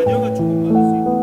자녀가 조금 맞을 수 있는.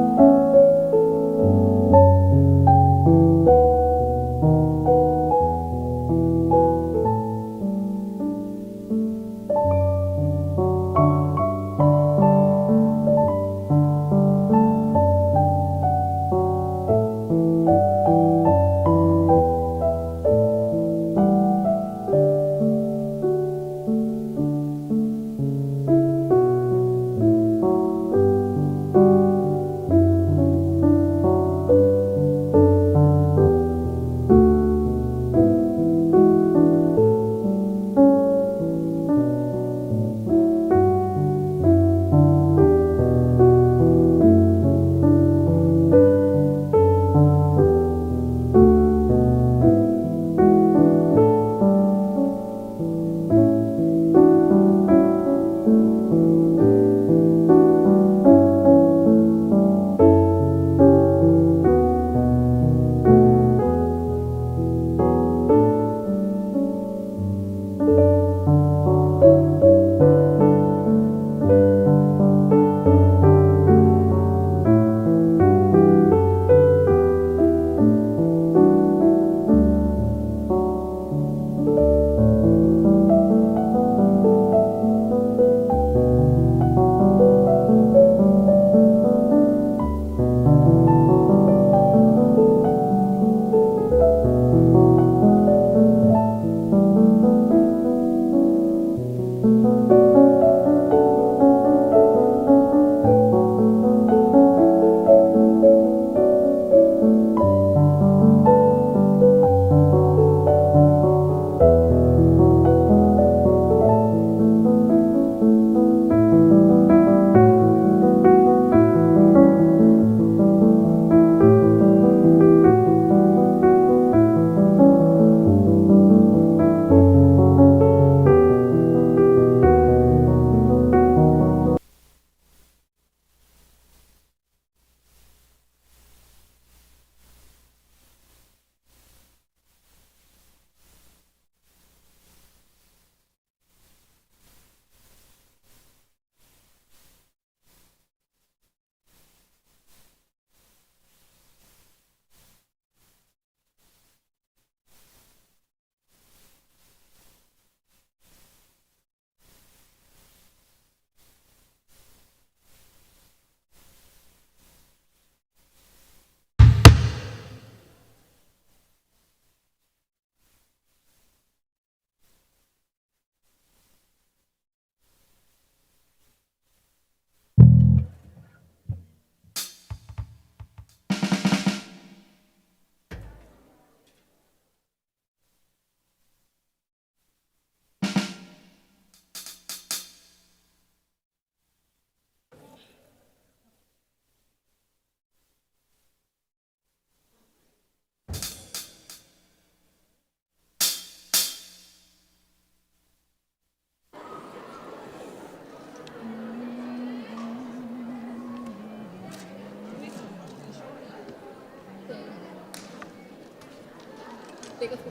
내가 더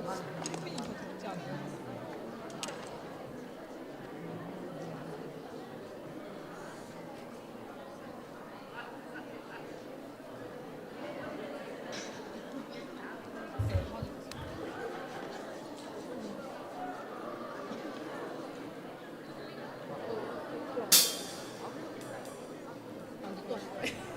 피부이 더 덥지 않아요? 또 하실 거예요?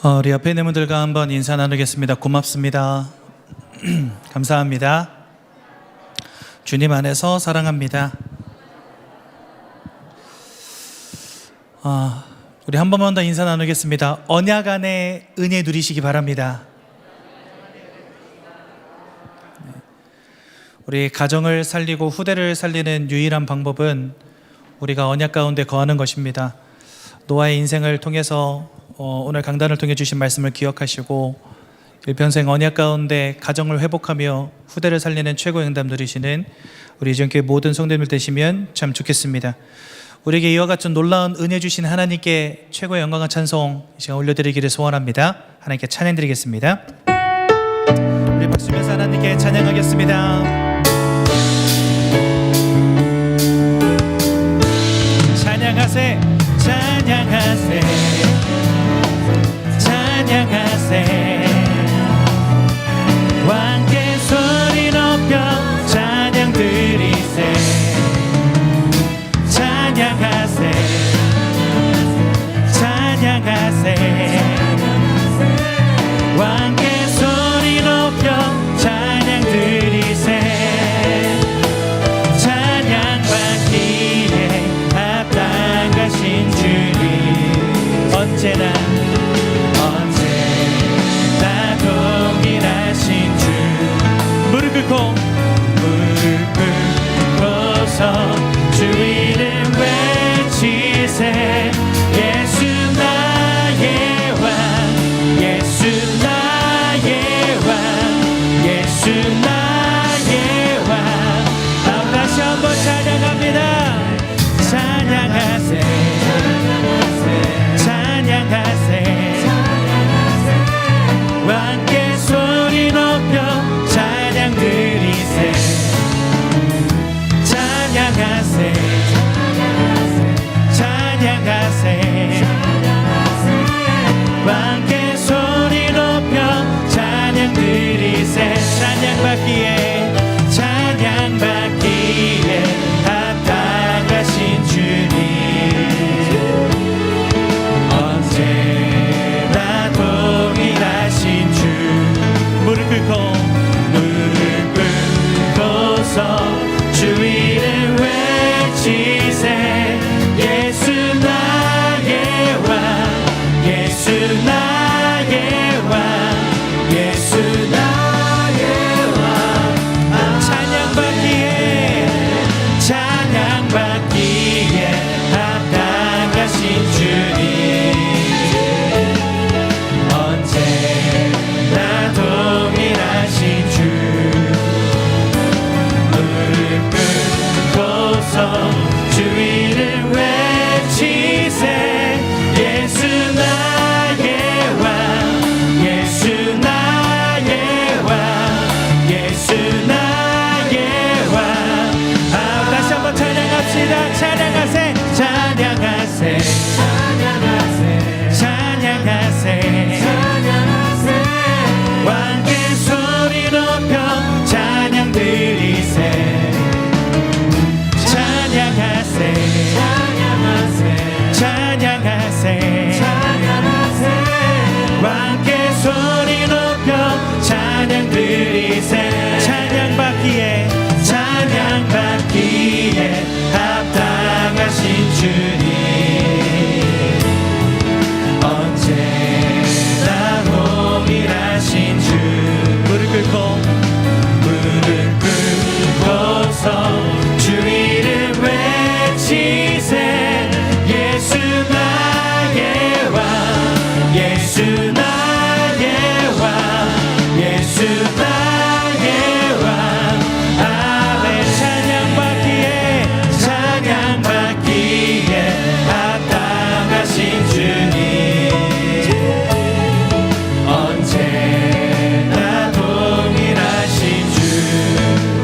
우리 옆에 있는 분들과 한번 인사 나누겠습니다. 고맙습니다. 감사합니다. 주님 안에서 사랑합니다. 우리 한 번만 더 인사 나누겠습니다. 언약 안에 은혜 누리시기 바랍니다. 우리 가정을 살리고 후대를 살리는 유일한 방법은 우리가 언약 가운데 거하는 것입니다. 노아의 인생을 통해서 오늘 강단을 통해 주신 말씀을 기억하시고 일평생 언약 가운데 가정을 회복하며 후대를 살리는 최고의 응답 누리시는 우리 이전교회 모든 성도님들 되시면 참 좋겠습니다. 우리에게 이와 같은 놀라운 은혜 주신 하나님께 최고의 영광과 찬송 이 시간 올려드리기를 소원합니다. 하나님께 찬양드리겠습니다. 우리 박수면서 하나님께 찬양하겠습니다. 찬양하세 찬양하세 찬양하세 왕께 소리 높여 찬양 드리세 찬양하세 찬양하세 왕께 소리 높여 찬양 드리세 찬양받기에 합당하신 주님 언제나 동일하신 주 무릎 꿇고서 주 이름 외치세 예수 나의 왕 예수 나의 왕 예수 나의 왕 다시 한번 찬양합니다. 찬양하세 찬양하세 왕께 소리 높여 찬양 드리세 찬양하세 찬양하세 왕께 소리 높여 찬양 드리세 찬양받기에 찬양받기에 합당하신 주님 언제나 동일하신 주 무릎 꿇고서 주 이름 외치세 예수 나의 왕 예수 나의 왕 예수 나의 왕 찬양받기에 찬양받기에 합당하신 주님 언제나 동일하신 주 무릎 꿇고서 주 이름 외치세 예수 나의 왕 예수 나의 왕 예수 나의 왕 다시 한번 찬양합시다. 찬양하세 찬양하세 찬양하세 찬양하세 왕께 소리 높여 찬양 드리세 찬양하세 찬양하세 찬양하세 왕께 소리 높여 찬양 드리세 찬양받기에 찬양받기에 합당하신 주님 언제나 동일하신 주 무릎 꿇고서 주 이름 외치세 예수 나의 왕 예수 나의 왕 예수 나의 왕 아멘 찬양받기에 찬양받기에 합당하신 주님 언제나 동일하신 주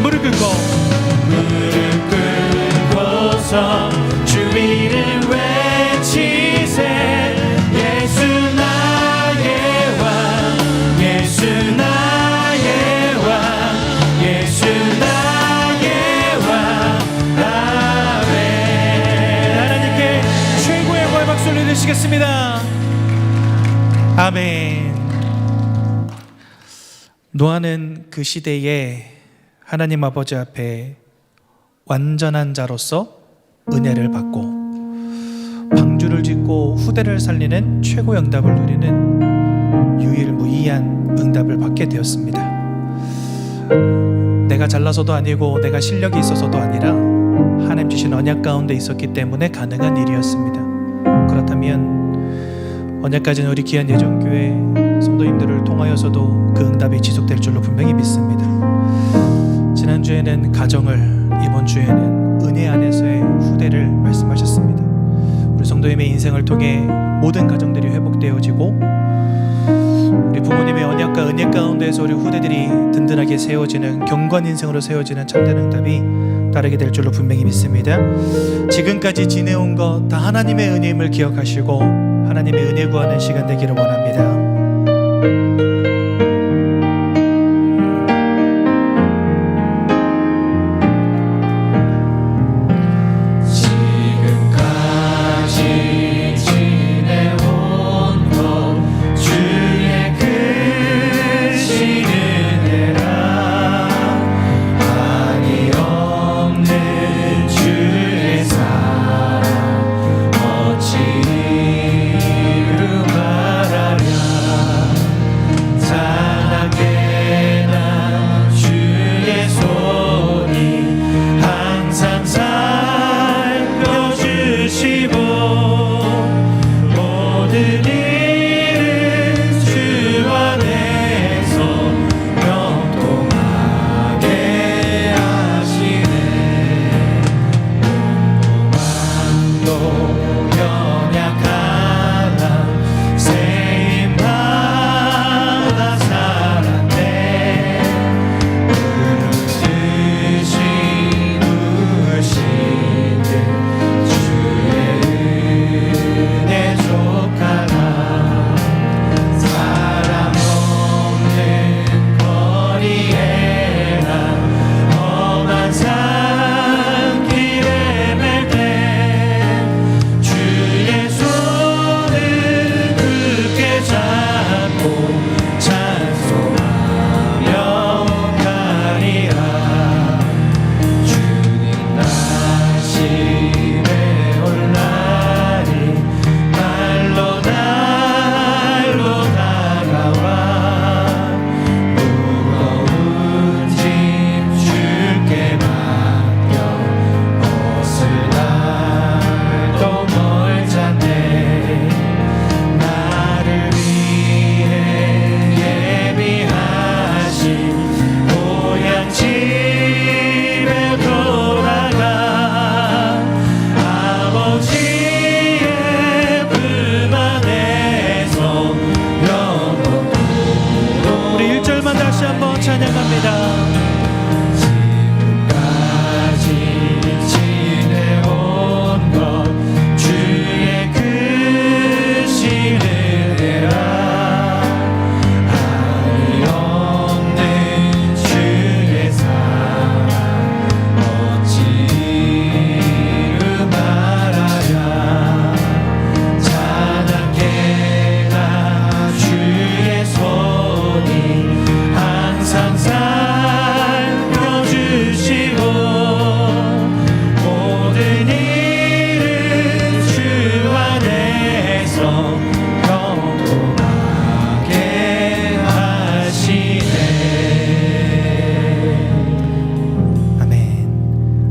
무릎 꿇고서 주 이름 외치세 예수 나의 왕 예수 나의 왕 예수 나의 왕 아멘 하나님께 최고의 영광의 박수 올려드리시겠습니다. 아멘. 노아는 그 시대에 하나님 아버지 앞에 완전한 자로서 은혜를 받고 방주를 짓고 후대를 살리는 최고 응답을 누리는 유일무이한 응답을 받게 되었습니다. 내가 잘나서도 아니고 내가 실력이 있어서도 아니라 하나님 주신 언약 가운데 있었기 때문에 가능한 일이었습니다. 그렇다면 언약 가진 우리 귀한 예정교회 성도님들을 통하여서도 그 응답이 지속될 줄로 분명히 믿습니다. 지난주에는 가정을, 이번 주에는 은혜 안에서의 후대를 말씀하셨습니다. 우리 성도님의 인생을 통해 모든 가정들이 회복되어지고 우리 부모님의 언약과 은혜 가운데서 우리 후대들이 든든하게 세워지는 경건 인생으로 세워지는 참된 응답이 따르게 될 줄로 분명히 믿습니다. 지금까지 지내온 것 다 하나님의 은혜임을 기억하시고 하나님의 은혜 구하는 시간 되기를 원합니다.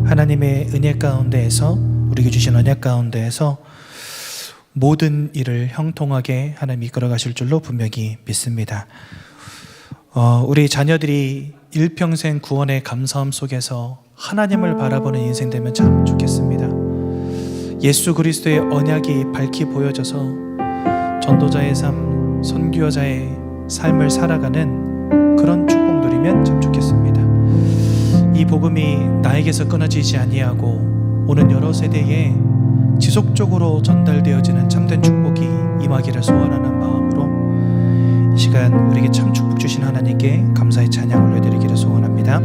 하나님의 은혜 가운데에서 우리에게 주신 언약 가운데에서 모든 일을 형통하게 하나님 이끌어 가실 줄로 분명히 믿습니다. 우리 자녀들이 일평생 구원의 감사함 속에서 하나님을 바라보는 인생 되면 참 좋겠습니다. 예수 그리스도의 언약이 밝히 보여져서 전도자의 삶, 선교자의 삶을 살아가는 그런 축복 누리면 참 좋겠습니다. 이 복음이 나에게서 끊어지지 아니하고 오는 여러 세대에 지속적으로 전달되어지는 참된 축복이 임하기를 소원하는 마음으로 이 시간 우리에게 참 축복 주신 하나님께 감사의 찬양 올려드리기를 소원합니다.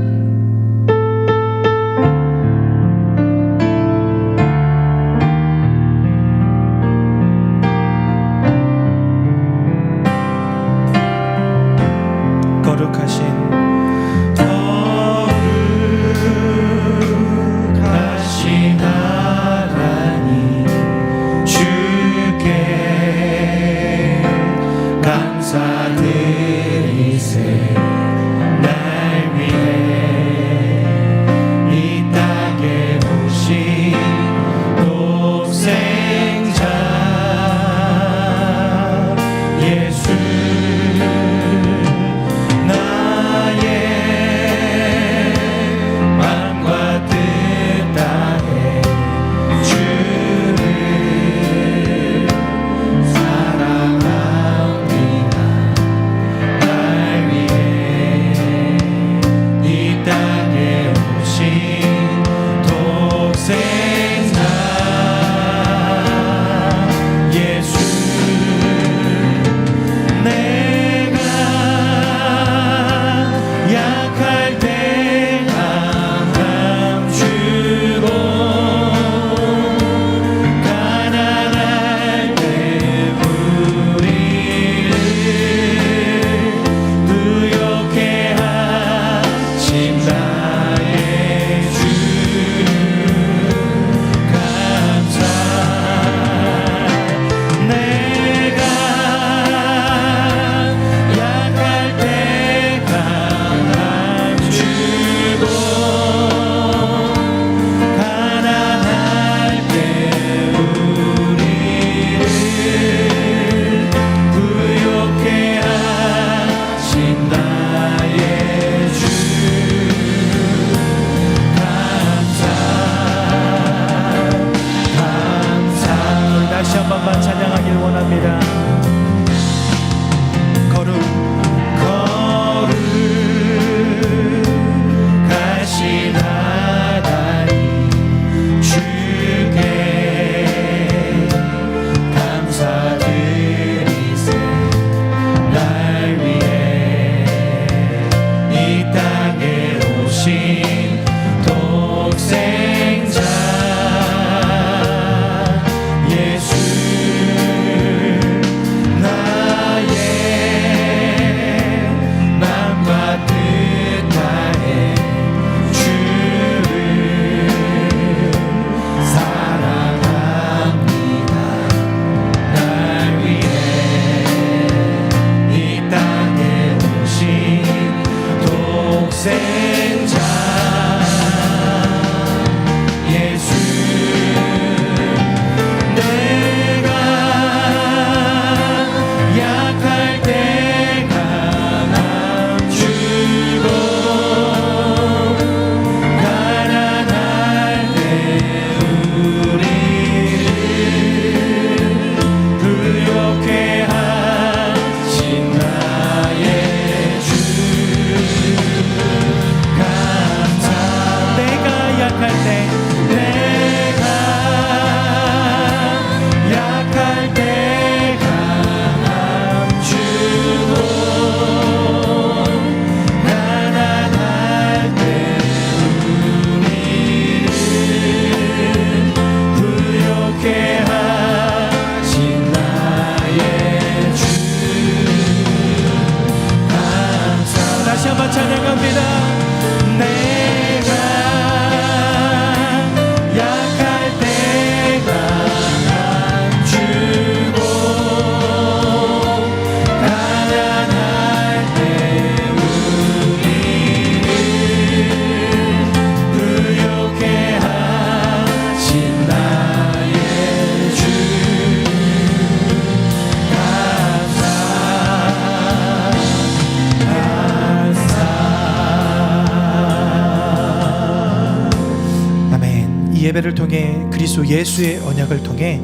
예배를 통해 그리스도 예수의 언약을 통해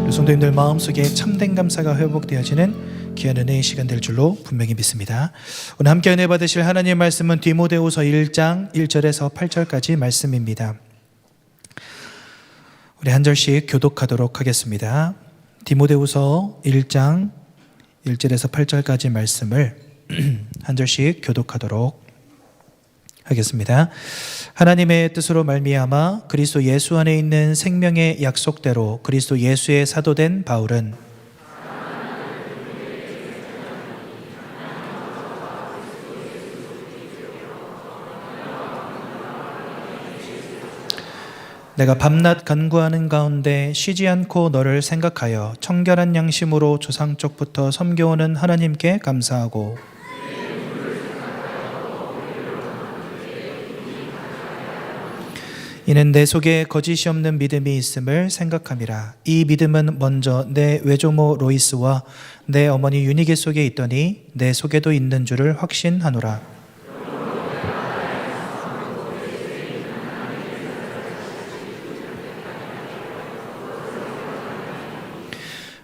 우리 성도님들 마음속에 참된 감사가 회복되어지는 귀한 은혜의 시간 될 줄로 분명히 믿습니다. 오늘 함께 은혜 받으실 하나님의 말씀은 디모데후서 1장 1절에서 8절까지 말씀입니다. 우리 한 절씩 교독하도록 하겠습니다. 디모데후서 1장 1절에서 8절까지 말씀을 한 절씩 교독하도록 하겠습니다. 하나님의 뜻으로 말미암아 그리스도 예수 안에 있는 생명의 약속대로 그리스도 예수의 사도된 바울은 내가 밤낮 간구하는 가운데 쉬지 않고 너를 생각하여 청결한 양심으로 조상 쪽부터 섬겨오는 하나님께 감사하고 이는 내 속에 거짓이 없는 믿음이 있음을 생각함이라. 이 믿음은 먼저 내 외조모 로이스와 내 어머니 유니게 속에 있더니 내 속에도 있는 줄을 확신하노라.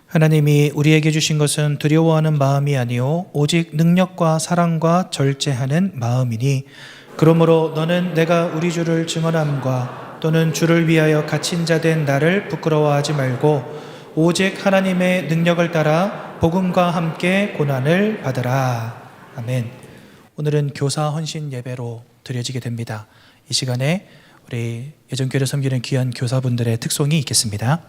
하나님이 우리에게 주신 것은 두려워하는 마음이 아니요 오직 능력과 사랑과 절제하는 마음이니 그러므로 너는 내가 우리 주를 증언함과 또는 주를 위하여 갇힌 자 된 나를 부끄러워하지 말고 오직 하나님의 능력을 따라 복음과 함께 고난을 받으라. 아멘. 오늘은 교사 헌신 예배로 드려지게 됩니다. 이 시간에 우리 예전교회를 섬기는 귀한 교사분들의 특송이 있겠습니다.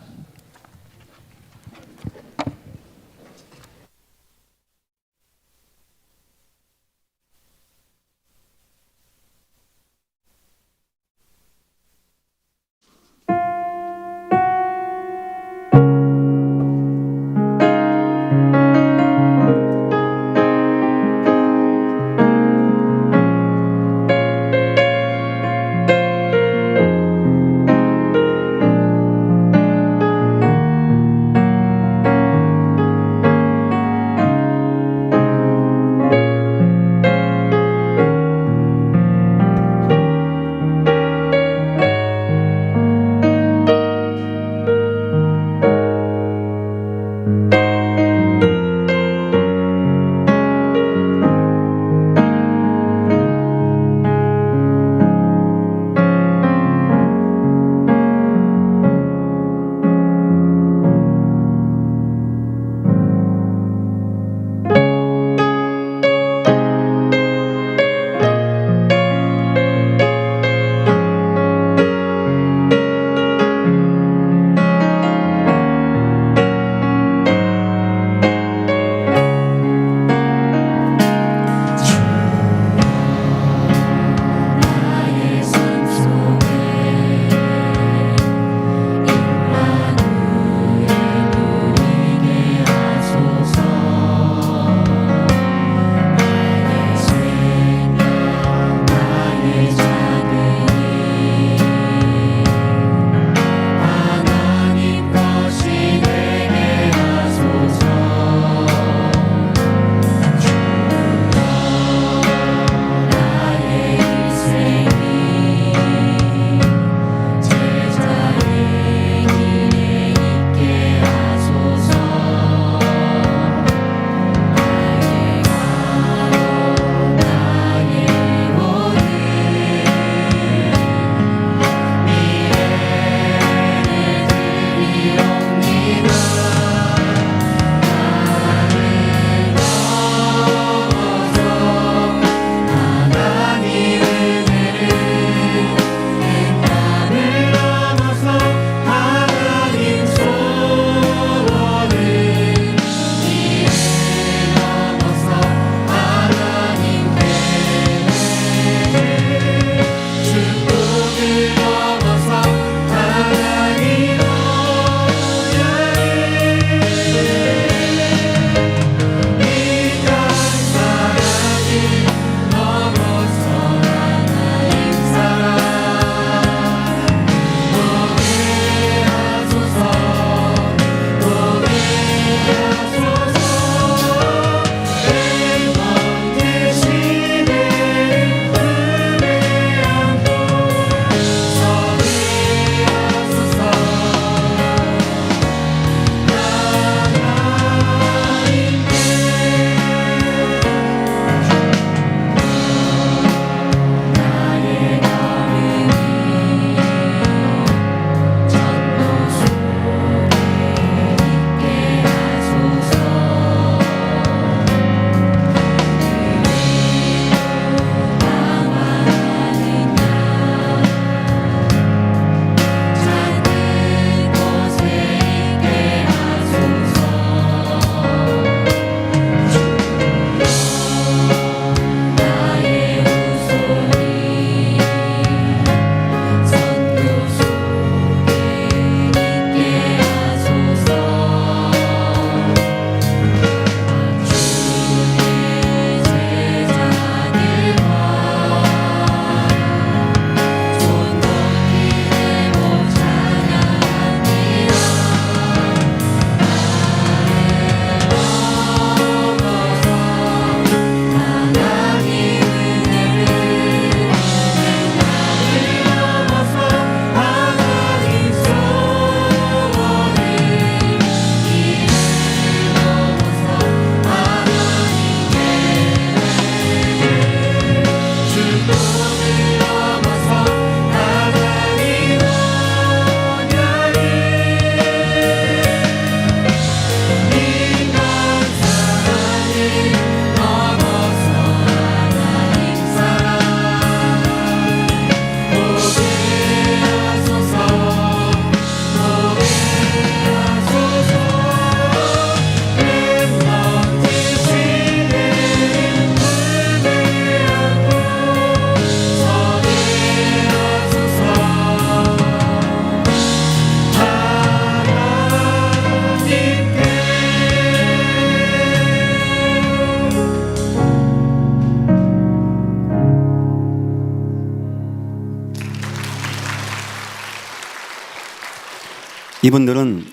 이분들은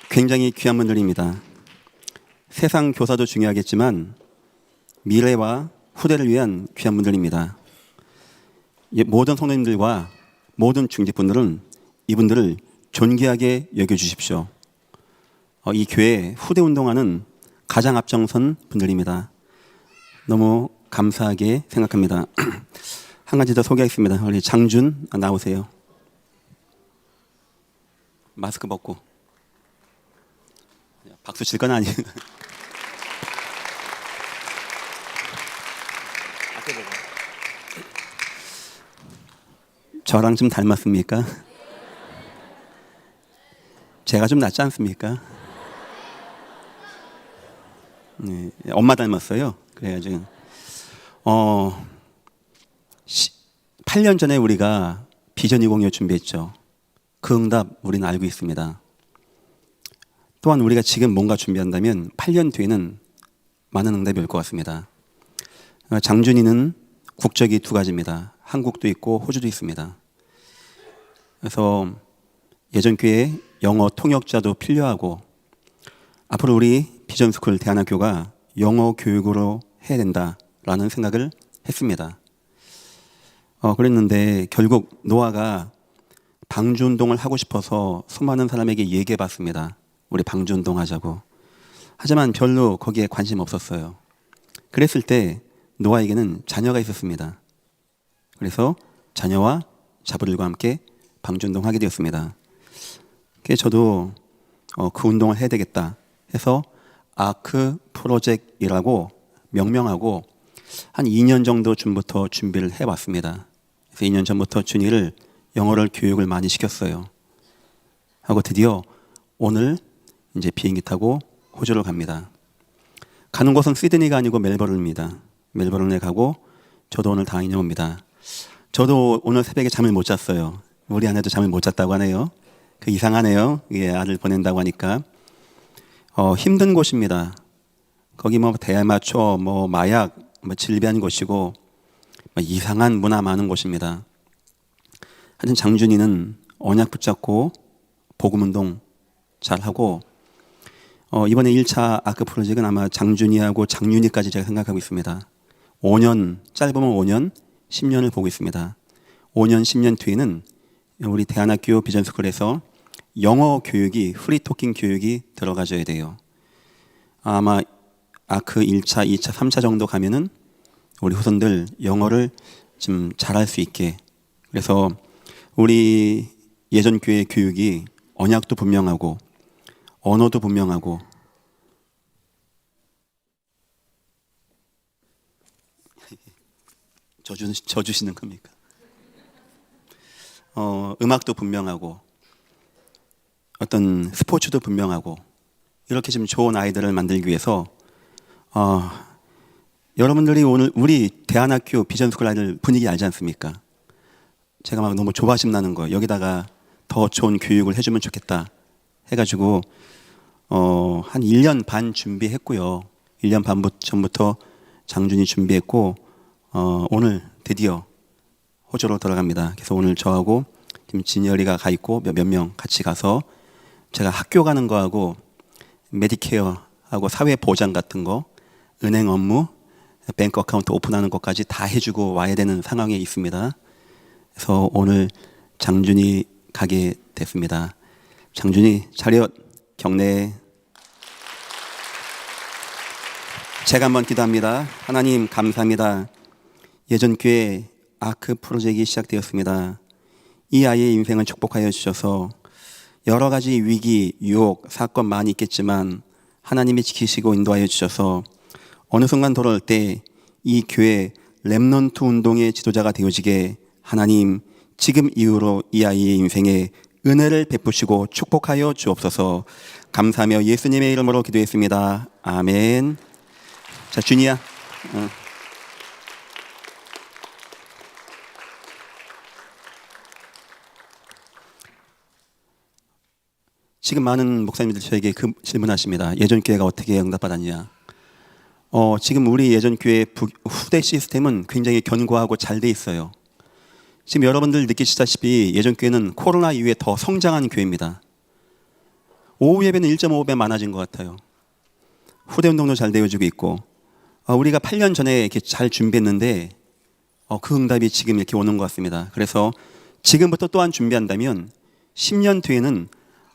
굉장히 귀한 분들입니다. 세상 교사도 중요하겠지만 미래와 후대를 위한 귀한 분들입니다. 모든 성도님들과 모든 중직분들은 이분들을 존귀하게 여겨주십시오. 이 교회 후대 운동하는 가장 앞장선 분들입니다. 너무 감사하게 생각합니다. 한 가지 더 소개하겠습니다. 우리 장준 나오세요. 마스크 벗고. 박수 칠 건 아니에요. 저랑 좀 닮았습니까? 제가 좀 낫지 않습니까? 네, 엄마 닮았어요. 그래가지고 8년 전에 우리가 비전 2025 준비했죠. 그 응답 우리는 알고 있습니다. 또한 우리가 지금 뭔가 준비한다면 8년 뒤에는 많은 응답이 올 것 같습니다. 장준이는 국적이 2가지입니다. 한국도 있고 호주도 있습니다. 그래서 예전교회 영어 통역자도 필요하고 앞으로 우리 비전스쿨 대안학교가 영어 교육으로 해야 된다라는 생각을 했습니다. 그랬는데 결국 노아가 방주운동을 하고 싶어서 수많은 사람에게 얘기해 봤습니다. 우리 방주운동 하자고. 하지만 별로 거기에 관심 없었어요. 그랬을 때 노아에게는 자녀가 있었습니다. 그래서 자녀와 자부들과 함께 방주운동 하게 되었습니다. 그래서 저도 그 운동을 해야 되겠다 해서 아크 프로젝트이라고 명명하고 한 2년 정도 전부터 준비를 해왔습니다. 그래서 2년 전부터 준이를 영어를 교육을 많이 시켰어요. 하고 드디어 오늘 이제 비행기 타고 호주로 갑니다. 가는 곳은 시드니가 아니고 멜버른입니다. 멜버른에 가고 저도 오늘 다녀옵니다. 저도 오늘 새벽에 잠을 못 잤어요. 우리 아내도 잠을 못 잤다고 하네요. 그 이상하네요. 예, 아들 보낸다고 하니까. 힘든 곳입니다. 거기 뭐 대마초, 뭐 마약, 뭐 질비한 곳이고 뭐 이상한 문화 많은 곳입니다. 하여튼 장준이는 언약 붙잡고 복음운동 잘하고 이번에 1차 아크 프로젝트는 아마 장준이하고 장윤이까지 제가 생각하고 있습니다. 5년, 짧으면 5년, 10년을 보고 있습니다. 5년, 10년 뒤에는 우리 대안학교 비전스쿨에서 영어 교육이, 프리토킹 교육이 들어가줘야 돼요. 아마 아크 1차, 2차, 3차 정도 가면은 우리 후손들 영어를 좀 잘할 수 있게. 그래서 우리 예전 교회 교육이 언약도 분명하고 언어도 분명하고 져주시는 겁니까? 음악도 분명하고 어떤 스포츠도 분명하고 이렇게 좀 좋은 아이들을 만들기 위해서 여러분들이 오늘 우리 대안학교 비전스쿨 아이들 분위기 알지 않습니까? 제가 막 너무 조바심 나는 거예요. 여기다가 더 좋은 교육을 해주면 좋겠다 해가지고 한 1년 반 준비했고요. 1년 반 전부터 장준이 준비했고 오늘 드디어 호주로 돌아갑니다. 그래서 오늘 저하고 지금 진열이가 가 있고 몇 명 같이 가서 제가 학교 가는 거하고 메디케어하고 사회보장 같은 거, 은행 업무, 뱅크 어카운트 오픈하는 것까지 다 해주고 와야 되는 상황에 있습니다. 그래서 오늘 장준이 가게 됐습니다. 장준이 차렷 경례. 제가 한번 기도합니다. 하나님 감사합니다. 예전교회 아크 프로젝트가 시작되었습니다. 이 아이의 인생을 축복하여 주셔서 여러 가지 위기, 유혹, 사건 많이 있겠지만 하나님이 지키시고 인도하여 주셔서 어느 순간 돌아올 때 이 교회 렘넌트 운동의 지도자가 되어지게 하나님 지금 이후로 이 아이의 인생에 은혜를 베푸시고 축복하여 주옵소서. 감사하며 예수님의 이름으로 기도했습니다. 아멘. 자, 준이야. 지금 많은 목사님들 저에게 그 질문하십니다. 예전교회가 어떻게 응답받았냐. 지금 우리 예전교회 후대 시스템은 굉장히 견고하고 잘 돼 있어요. 지금 여러분들 느끼시다시피 예전교회는 코로나 이후에 더 성장한 교회입니다. 오후 예배는 1.5배 많아진 것 같아요. 후대 운동도 잘 되어지고 있고, 우리가 8년 전에 이렇게 잘 준비했는데 그 응답이 지금 이렇게 오는 것 같습니다. 그래서 지금부터 또한 준비한다면 10년 뒤에는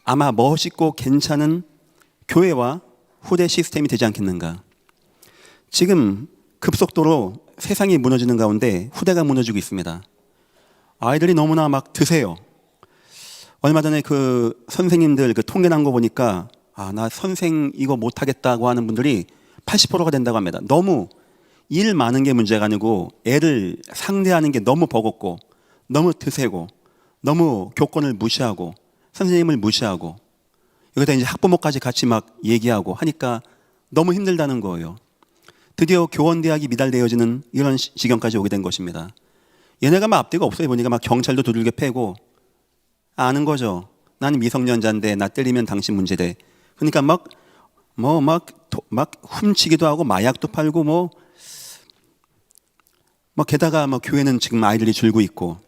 아마 멋있고 괜찮은 교회와 후대 시스템이 되지 않겠는가. 지금 급속도로 세상이 무너지는 가운데 후대가 무너지고 있습니다. 아이들이 너무나 막 드세요. 얼마 전에 그 선생님들 그 통계 난 거 보니까 나 선생 이거 못하겠다고 하는 분들이 80%가 된다고 합니다. 너무 일 많은 게 문제가 아니고 애를 상대하는 게 너무 버겁고 너무 드세고 너무 교권을 무시하고 선생님을 무시하고 여기다 이제 학부모까지 같이 막 얘기하고 하니까 너무 힘들다는 거예요. 드디어 교원대학이 미달되어지는 이런 지경까지 오게 된 것입니다. 얘네가 막 앞뒤가 없어요. 보니까 막 경찰도 두들겨 패고 아는 거죠. 나는 미성년자인데 나 때리면 당신 문제돼. 그러니까 막 훔치기도 하고 마약도 팔고 게다가 교회는 지금 아이들이 줄고 있고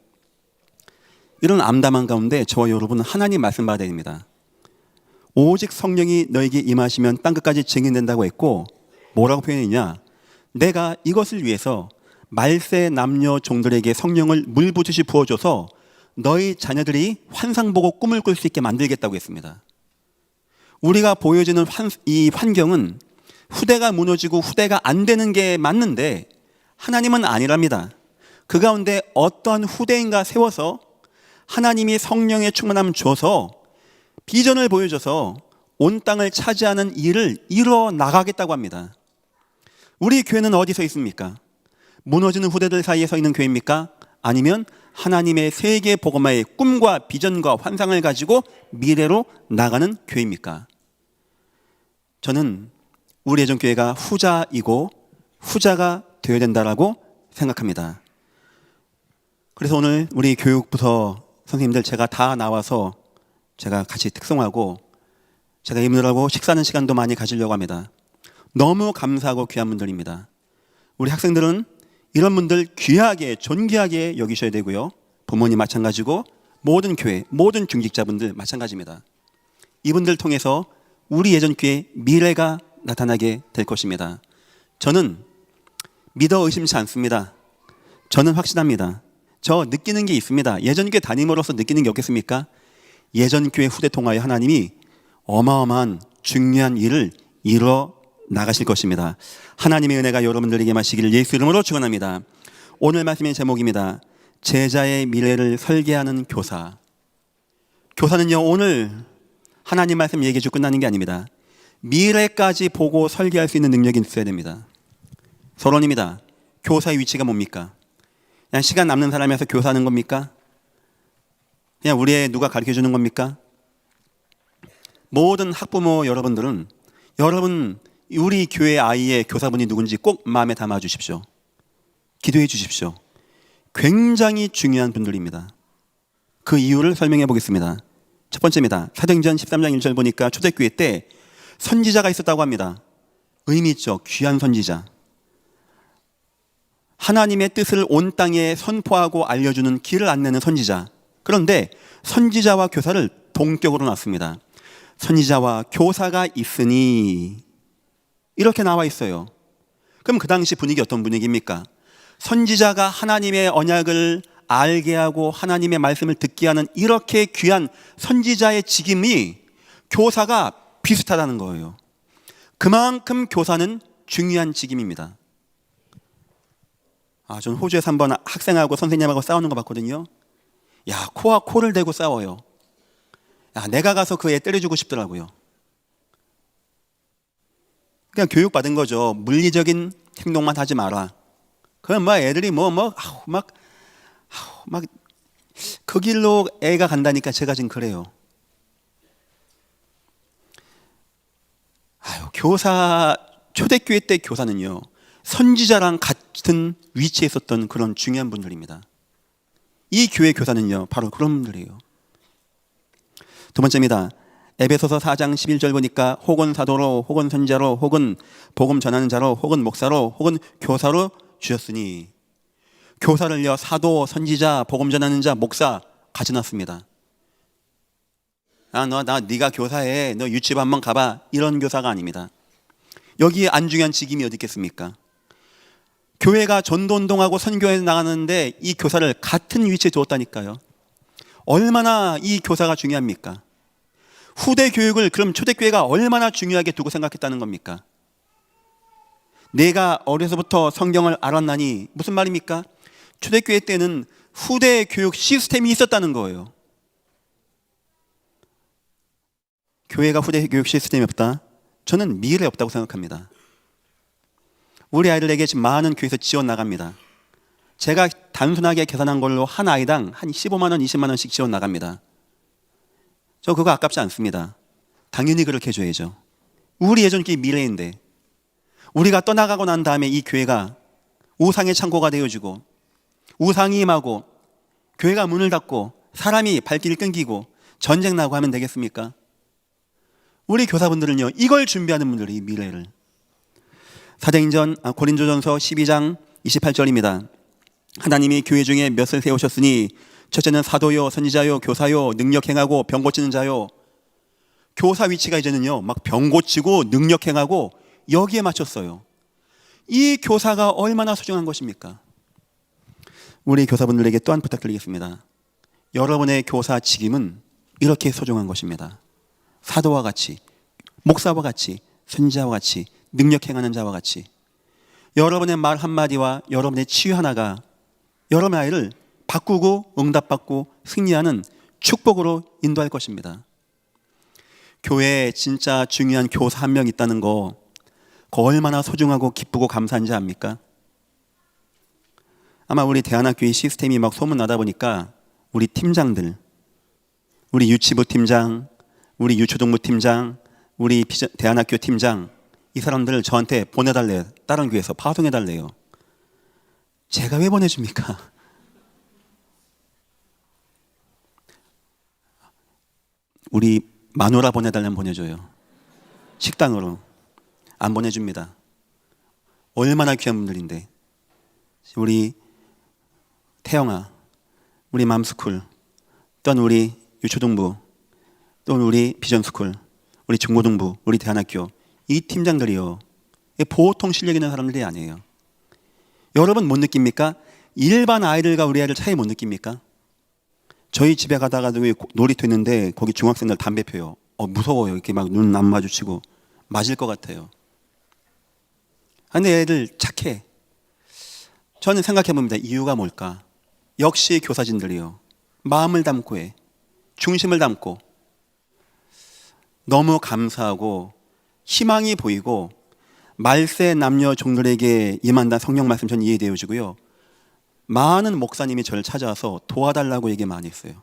이런 암담한 가운데 저와 여러분은 하나님 말씀 받아야 됩니다. 오직 성령이 너에게 임하시면 땅끝까지 증인된다고 했고 뭐라고 표현했냐? 내가 이것을 위해서 말세 남녀 종들에게 성령을 물붓듯이 부어줘서 너희 자녀들이 환상 보고 꿈을 꿀 수 있게 만들겠다고 했습니다. 우리가 보여지는 이 환경은 후대가 무너지고 후대가 안 되는 게 맞는데 하나님은 아니랍니다. 그 가운데 어떠한 후대인가 세워서 하나님이 성령의 충만함을 줘서 비전을 보여줘서 온 땅을 차지하는 일을 이뤄 나가겠다고 합니다. 우리 교회는 어디서 있습니까? 무너지는 후대들 사이에 서 있는 교회입니까? 아니면 하나님의 세계 복음화의 꿈과 비전과 환상을 가지고 미래로 나가는 교회입니까? 저는 우리 예전교회가 후자이고 후자가 되어야 된다라고 생각합니다. 그래서 오늘 우리 교육부서 선생님들 제가 다 나와서 제가 같이 특송하고 제가 이분들하고 식사하는 시간도 많이 가지려고 합니다. 너무 감사하고 귀한 분들입니다. 우리 학생들은 이런 분들 귀하게 존귀하게 여기셔야 되고요. 부모님 마찬가지고 모든 교회, 모든 중직자분들 마찬가지입니다. 이분들 통해서 우리 예전교회 미래가 나타나게 될 것입니다. 저는 믿어 의심치 않습니다. 저는 확신합니다. 저 느끼는 게 있습니다. 예전교회 담임으로서 느끼는 게 없겠습니까? 예전교회 후대 통하여 하나님이 어마어마한 중요한 일을 이뤄 나가실 것입니다. 하나님의 은혜가 여러분들에게 마시기를 예수 이름으로 축원합니다. 오늘 말씀의 제목입니다. 제자의 미래를 설계하는 교사. 교사는요, 오늘 하나님 말씀 얘기해주고 끝나는 게 아닙니다. 미래까지 보고 설계할 수 있는 능력이 있어야 됩니다. 서론입니다. 교사의 위치가 뭡니까? 그냥 시간 남는 사람이어서 교사하는 겁니까? 그냥 우리의 누가 가르쳐주는 겁니까? 모든 학부모 여러분들은 여러분 우리 교회 아이의 교사분이 누군지 꼭 마음에 담아 주십시오. 기도해 주십시오. 굉장히 중요한 분들입니다. 그 이유를 설명해 보겠습니다. 첫 번째입니다. 사도행전 13장 1절 보니까 초대교회 때 선지자가 있었다고 합니다. 의미 있죠. 귀한 선지자. 하나님의 뜻을 온 땅에 선포하고 알려주는 길을 안내는 선지자. 그런데 선지자와 교사를 동격으로 놨습니다. 선지자와 교사가 있으니 이렇게 나와 있어요. 그럼 그 당시 분위기 어떤 분위기입니까? 선지자가 하나님의 언약을 알게 하고 하나님의 말씀을 듣게 하는 이렇게 귀한 선지자의 직임이 교사가 비슷하다는 거예요. 그만큼 교사는 중요한 직임입니다. 전 호주에서 한번 학생하고 선생님하고 싸우는 거 봤거든요. 야, 코와 코를 대고 싸워요. 야, 내가 가서 그 애 때려주고 싶더라고요. 그냥 교육받은 거죠. 물리적인 행동만 하지 마라. 그럼 애들이 그 길로 애가 간다니까 제가 지금 그래요. 교사, 초대교회 때 교사는요, 선지자랑 같은 위치에 있었던 그런 중요한 분들입니다. 이 교회 교사는요, 바로 그런 분들이에요. 두 번째입니다. 에베소서 4장 11절 보니까 혹은 사도로, 혹은 선지자로, 혹은 복음 전하는 자로, 혹은 목사로, 혹은 교사로 주셨으니, 교사를요, 사도, 선지자, 복음 전하는 자, 목사 같이 놨습니다. 네가 교사해. 너 유치부 한번 가봐. 이런 교사가 아닙니다. 여기에 안중한 직임이 어디 있겠습니까? 교회가 전도운동하고 선교에 나가는데 이 교사를 같은 위치에 두었다니까요. 얼마나 이 교사가 중요합니까? 후대 교육을 그럼 초대교회가 얼마나 중요하게 두고 생각했다는 겁니까? 내가 어려서부터 성경을 알았나니 무슨 말입니까? 초대교회 때는 후대 교육 시스템이 있었다는 거예요. 교회가 후대 교육 시스템이 없다? 저는 미래 없다고 생각합니다. 우리 아이들에게 지금 많은 교회에서 지원 나갑니다. 제가 단순하게 계산한 걸로 한 아이당 한 15만 원, 20만 원씩 지원 나갑니다. 저 그거 아깝지 않습니다. 당연히 그렇게 해줘야죠. 우리 예전기 미래인데 우리가 떠나가고 난 다음에 이 교회가 우상의 창고가 되어지고 우상이 임하고 교회가 문을 닫고 사람이 발길을 끊기고 전쟁 나고 하면 되겠습니까? 우리 교사분들은요, 이걸 준비하는 분들이 미래를. 고린도전서 12장 28절입니다. 하나님이 교회 중에 몇을 세우셨으니 첫째는 사도요, 선지자요, 교사요, 능력 행하고 병 고치는 자요. 교사 위치가 이제는요, 막 병 고치고 능력 행하고 여기에 맞췄어요. 이 교사가 얼마나 소중한 것입니까? 우리 교사분들에게 또한 부탁드리겠습니다. 여러분의 교사 직임은 이렇게 소중한 것입니다. 사도와 같이, 목사와 같이, 선지자와 같이, 능력 행하는 자와 같이 여러분의 말 한마디와 여러분의 치유 하나가 여러분의 아이를 바꾸고 응답받고 승리하는 축복으로 인도할 것입니다. 교회에 진짜 중요한 교사 한 명 있다는 거 그거 얼마나 소중하고 기쁘고 감사한지 압니까? 아마 우리 대안학교의 시스템이 막 소문나다 보니까 우리 팀장들, 우리 유치부 팀장, 우리 유초동부 팀장, 우리 대안학교 팀장 이 사람들을 저한테 보내달래요. 다른 교회에서 파송해달래요. 제가 왜 보내줍니까? 우리 마누라 보내달라면 보내줘요. 식당으로. 안 보내줍니다. 얼마나 귀한 분들인데. 우리 태영아, 우리 맘스쿨, 또는 우리 유초등부, 또는 우리 비전스쿨, 우리 중고등부, 우리 대안학교 이 팀장들이요, 보통 실력 있는 사람들이 아니에요. 여러분 못 느낍니까? 일반 아이들과 우리 아이들 차이 못 느낍니까? 저희 집에 가다가 놀이터 있는데 거기 중학생들 담배 펴요. 무서워요. 이렇게 막 눈 안 마주치고 맞을 것 같아요. 근데 애들 착해. 저는 생각해 봅니다. 이유가 뭘까? 역시 교사진들이요, 마음을 담고 해. 중심을 담고 너무 감사하고 희망이 보이고 말세 남녀 종들에게 임한다 성령 말씀 전 이해되어지고요. 많은 목사님이 저를 찾아와서 도와달라고 얘기 많이 했어요.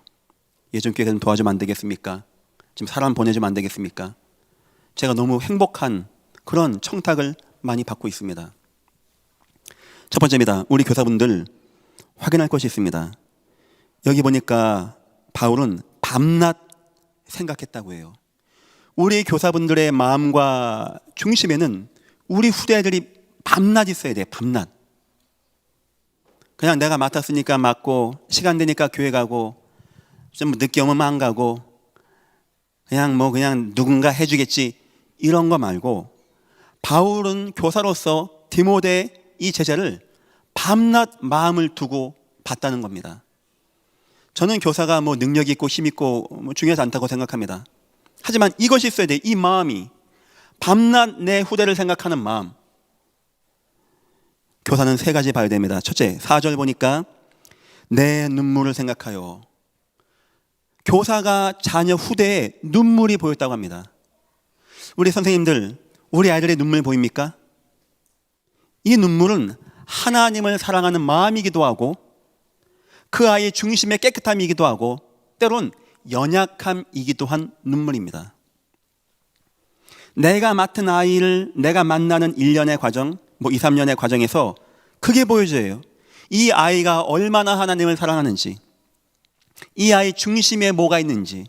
예전 교회에서는 도와주면 안 되겠습니까? 지금 사람 보내주면 안 되겠습니까? 제가 너무 행복한 그런 청탁을 많이 받고 있습니다. 첫 번째입니다. 우리 교사분들 확인할 것이 있습니다. 여기 보니까 바울은 밤낮 생각했다고 해요. 우리 교사분들의 마음과 중심에는 우리 후대들이 밤낮 있어야 돼. 밤낮. 그냥 내가 맡았으니까 맡고 시간 되니까 교회 가고 좀 늦게 오면 안 가고 그냥 누군가 해주겠지 이런 거 말고 바울은 교사로서 디모데 이 제자를 밤낮 마음을 두고 봤다는 겁니다. 저는 교사가 능력 있고 힘 있고 중요하지 않다고 생각합니다. 하지만 이것이 있어야 돼. 이 마음이 밤낮 내 후대를 생각하는 마음. 교사는 세 가지 봐야 됩니다. 첫째, 4절 보니까 내 눈물을 생각하여. 교사가 자녀 후대에 눈물이 보였다고 합니다. 우리 선생님들, 우리 아이들의 눈물 보입니까? 이 눈물은 하나님을 사랑하는 마음이기도 하고 그 아이의 중심의 깨끗함이기도 하고 때론 연약함이기도 한 눈물입니다. 내가 맡은 아이를 내가 만나는 1년의 과정, 2, 3년의 과정에서 그게 보여져요. 이 아이가 얼마나 하나님을 사랑하는지, 이 아이 중심에 뭐가 있는지,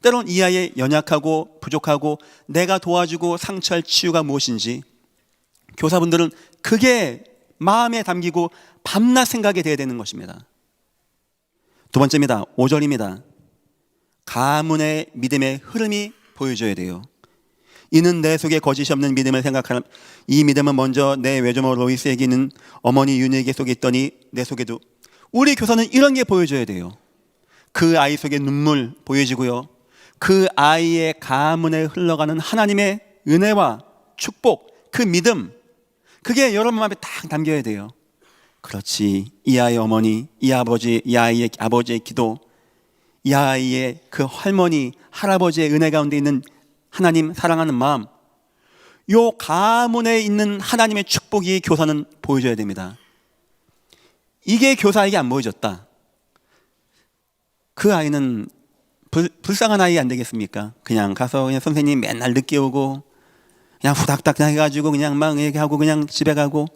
때론 이 아이의 연약하고 부족하고 내가 도와주고 상처할 치유가 무엇인지 교사분들은 그게 마음에 담기고 밤낮 생각이 돼야 되는 것입니다. 두 번째입니다. 5절입니다. 가문의 믿음의 흐름이 보여줘야 돼요. 이는 내 속에 거짓이 없는 믿음을 생각하는, 이 믿음은 먼저 내 외조모 로이스에게 있는 어머니 윤희에게 속에 있더니 내 속에도. 우리 교사는 이런 게 보여줘야 돼요. 그 아이 속에 눈물 보여지고요, 그 아이의 가문에 흘러가는 하나님의 은혜와 축복, 그 믿음, 그게 여러분 마음에 딱 담겨야 돼요. 그렇지, 이 아이의 어머니, 이 아버지, 이 아이의 아버지의 기도, 이 아이의 그 할머니, 할아버지의 은혜 가운데 있는 하나님 사랑하는 마음, 요 가문에 있는 하나님의 축복이 교사는 보여줘야 됩니다. 이게 교사에게 안 보여줬다, 그 아이는 불쌍한 아이 안 되겠습니까? 그냥 가서 그냥 선생님 맨날 늦게 오고 그냥 후닥닥 해가지고 그냥 막 얘기하고 그냥 집에 가고,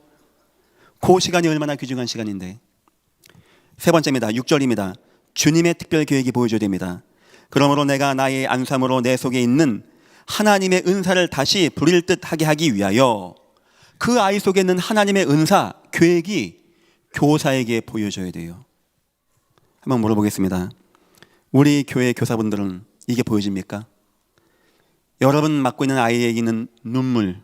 그 시간이 얼마나 귀중한 시간인데. 세 번째입니다. 6절입니다. 주님의 특별 계획이 보여줘야 됩니다. 그러므로 내가 나의 안수함으로 내 속에 있는 하나님의 은사를 다시 부릴 듯 하게 하기 위하여, 그 아이 속에 있는 하나님의 은사, 계획이 교사에게 보여줘야 돼요. 한번 물어보겠습니다. 우리 교회 교사분들은 이게 보여집니까? 여러분 맡고 있는 아이에게 있는 눈물,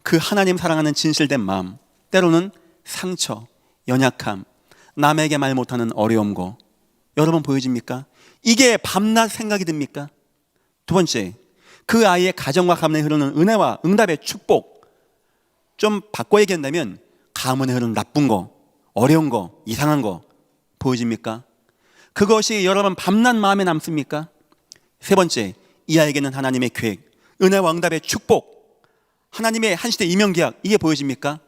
그 하나님 사랑하는 진실된 마음, 때로는 상처, 연약함, 남에게 말 못하는 어려움고, 여러분 보여집니까? 이게 밤낮 생각이 듭니까? 두 번째, 그 아이의 가정과 가문에 흐르는 은혜와 응답의 축복. 좀 바꿔 얘기한다면 가문에 흐르는 나쁜 거, 어려운 거, 이상한 거 보여집니까? 그것이 여러분 밤낮 마음에 남습니까? 세 번째, 이 아이에게는 하나님의 계획, 은혜와 응답의 축복, 하나님의 한시대 이명계약, 이게 보여집니까?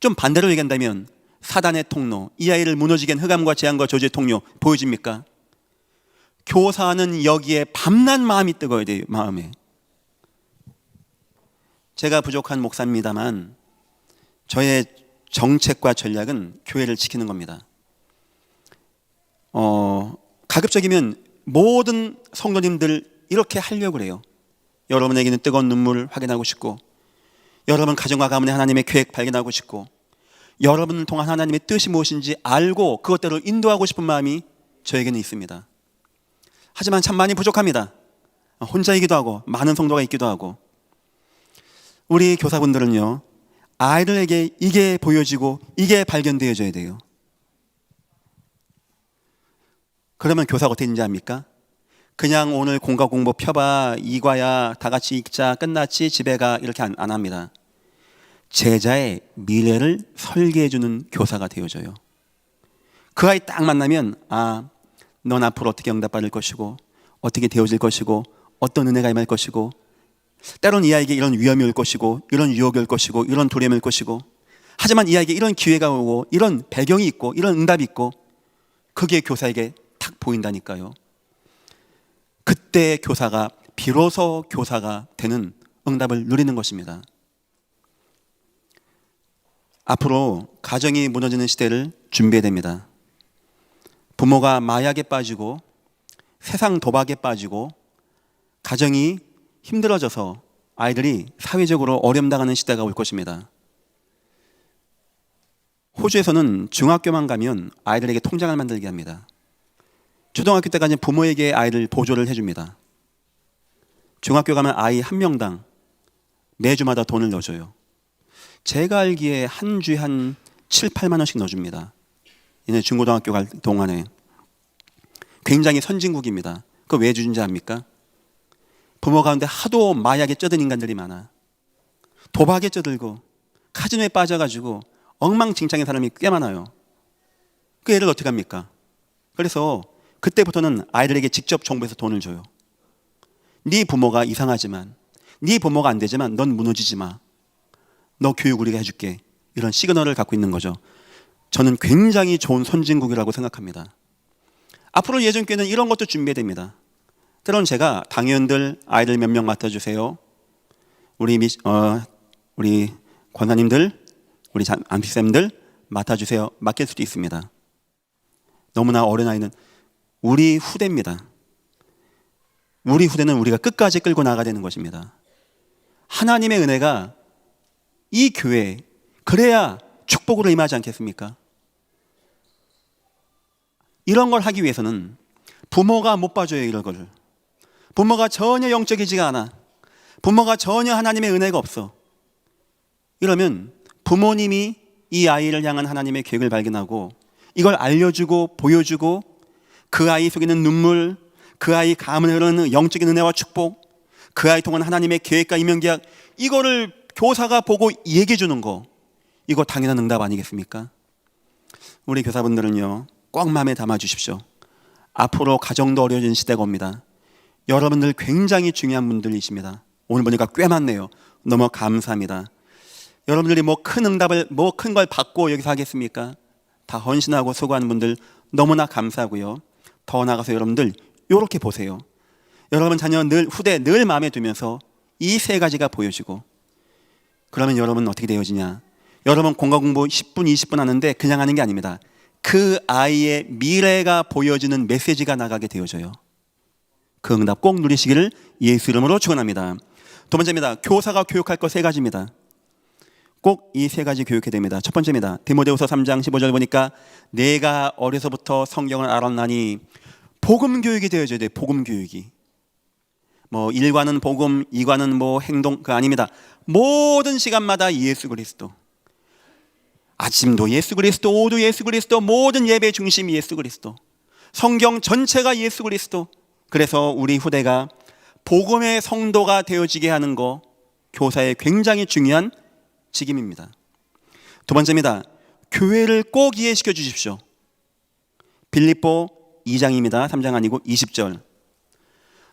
좀 반대로 얘기한다면 사단의 통로, 이 아이를 무너지게 한 흑암과 재앙과 저주의 통로 보여집니까? 교사는 여기에 밤낮 마음이 뜨거워야 돼요. 마음에. 제가 부족한 목사입니다만 저의 정책과 전략은 교회를 지키는 겁니다. 가급적이면 모든 성도님들 이렇게 하려고 그래요. 여러분에게는 뜨거운 눈물을 확인하고 싶고, 여러분 가정과 가문의 하나님의 계획 발견하고 싶고, 여러분을 통한 하나님의 뜻이 무엇인지 알고 그것대로 인도하고 싶은 마음이 저에게는 있습니다. 하지만 참 많이 부족합니다. 혼자이기도 하고 많은 성도가 있기도 하고. 우리 교사분들은요, 아이들에게 이게 보여지고 이게 발견되어져야 돼요. 그러면 교사가 어떻게 되는지 압니까? 그냥 오늘 공과 공부 펴봐, 이과야, 다 같이 읽자, 끝났지, 집에 가, 이렇게 안 합니다. 제자의 미래를 설계해주는 교사가 되어져요. 그 아이 딱 만나면, 아, 넌 앞으로 어떻게 응답받을 것이고, 어떻게 되어질 것이고, 어떤 은혜가 임할 것이고, 때론 이 아이에게 이런 위험이 올 것이고, 이런 유혹이 올 것이고, 이런 두려움이 올 것이고, 하지만 이 아이에게 이런 기회가 오고, 이런 배경이 있고, 이런 응답이 있고, 그게 교사에게 탁 보인다니까요. 그때 교사가 비로소 교사가 되는 응답을 누리는 것입니다. 앞으로 가정이 무너지는 시대를 준비해야 됩니다. 부모가 마약에 빠지고 세상 도박에 빠지고 가정이 힘들어져서 아이들이 사회적으로 어려움당하는 시대가 올 것입니다. 호주에서는 중학교만 가면 아이들에게 통장을 만들게 합니다. 초등학교 때까지 부모에게 아이를 보조를 해줍니다. 중학교 가면 아이 한 명당 매주마다 돈을 넣어줘요. 제가 알기에 한 주에 한 7, 8만 원씩 넣어줍니다. 얘네 중고등학교 갈 동안에. 굉장히 선진국입니다. 그거 왜 주는지 압니까? 부모 가운데 하도 마약에 쩌든 인간들이 많아. 도박에 쩌들고 카지노에 빠져가지고 엉망진창인 사람이 꽤 많아요. 그 애를 어떻게 합니까? 그래서 그때부터는 아이들에게 직접 정부에서 돈을 줘요. 네 부모가 이상하지만, 네 부모가 안 되지만 넌 무너지지 마. 너 교육 우리가 해줄게. 이런 시그널을 갖고 있는 거죠. 저는 굉장히 좋은 선진국이라고 생각합니다. 앞으로 예전교회는 이런 것도 준비해야 됩니다. 때론 제가 당회원들 아이들 몇 명 맡아주세요. 우리 권사님들, 우리 안피쌤들 맡아주세요. 맡길 수도 있습니다. 너무나 어린 아이는 우리 후대입니다. 우리 후대는 우리가 끝까지 끌고 나가야 되는 것입니다. 하나님의 은혜가 이 교회에 그래야 축복으로 임하지 않겠습니까? 이런 걸 하기 위해서는 부모가 못 봐줘요, 이런 걸. 부모가 전혀 영적이지가 않아. 부모가 전혀 하나님의 은혜가 없어. 이러면 부모님이 이 아이를 향한 하나님의 계획을 발견하고 이걸 알려주고 보여주고 그 아이 속에 있는 눈물, 그 아이 가문에 흐르는 영적인 은혜와 축복, 그 아이 통한 하나님의 계획과 이면계약, 이거를 교사가 보고 얘기해 주는 거, 이거 당연한 응답 아니겠습니까? 우리 교사분들은요, 꼭 마음에 담아 주십시오. 앞으로 가정도 어려워진 시대가 옵니다. 여러분들 굉장히 중요한 분들이십니다. 오늘 보니까 꽤 많네요. 너무 감사합니다. 여러분들이 뭐 큰 응답을, 뭐 큰 걸 받고 여기서 하겠습니까? 다 헌신하고 수고하는 분들 너무나 감사하고요. 더 나아가서 여러분들 이렇게 보세요. 여러분 자녀 늘 후대 늘 마음에 두면서 이 세 가지가 보여지고, 그러면 여러분 어떻게 되어지냐? 여러분 공과 공부 10분 20분 하는데 그냥 하는 게 아닙니다. 그 아이의 미래가 보여지는 메시지가 나가게 되어져요. 그 응답 꼭 누리시기를 예수 이름으로 축원합니다. 두 번째입니다. 교사가 교육할 것 세 가지입니다. 꼭 이 세 가지 교육해야 됩니다. 첫 번째입니다. 디모데후서 3장 15절 보니까 내가 어려서부터 성경을 알았나니, 복음 교육이 되어져야 돼요. 복음 교육이. 뭐 1과는 복음, 2과는 뭐 행동, 그 아닙니다. 모든 시간마다 예수 그리스도. 아침도 예수 그리스도, 오후도 예수 그리스도, 모든 예배 중심이 예수 그리스도. 성경 전체가 예수 그리스도. 그래서 우리 후대가 복음의 성도가 되어지게 하는 거, 교사의 굉장히 중요한 직임입니다. 두 번째입니다. 교회를 꼭 이해시켜 주십시오. 빌립보 2장입니다. 3장 아니고 20절.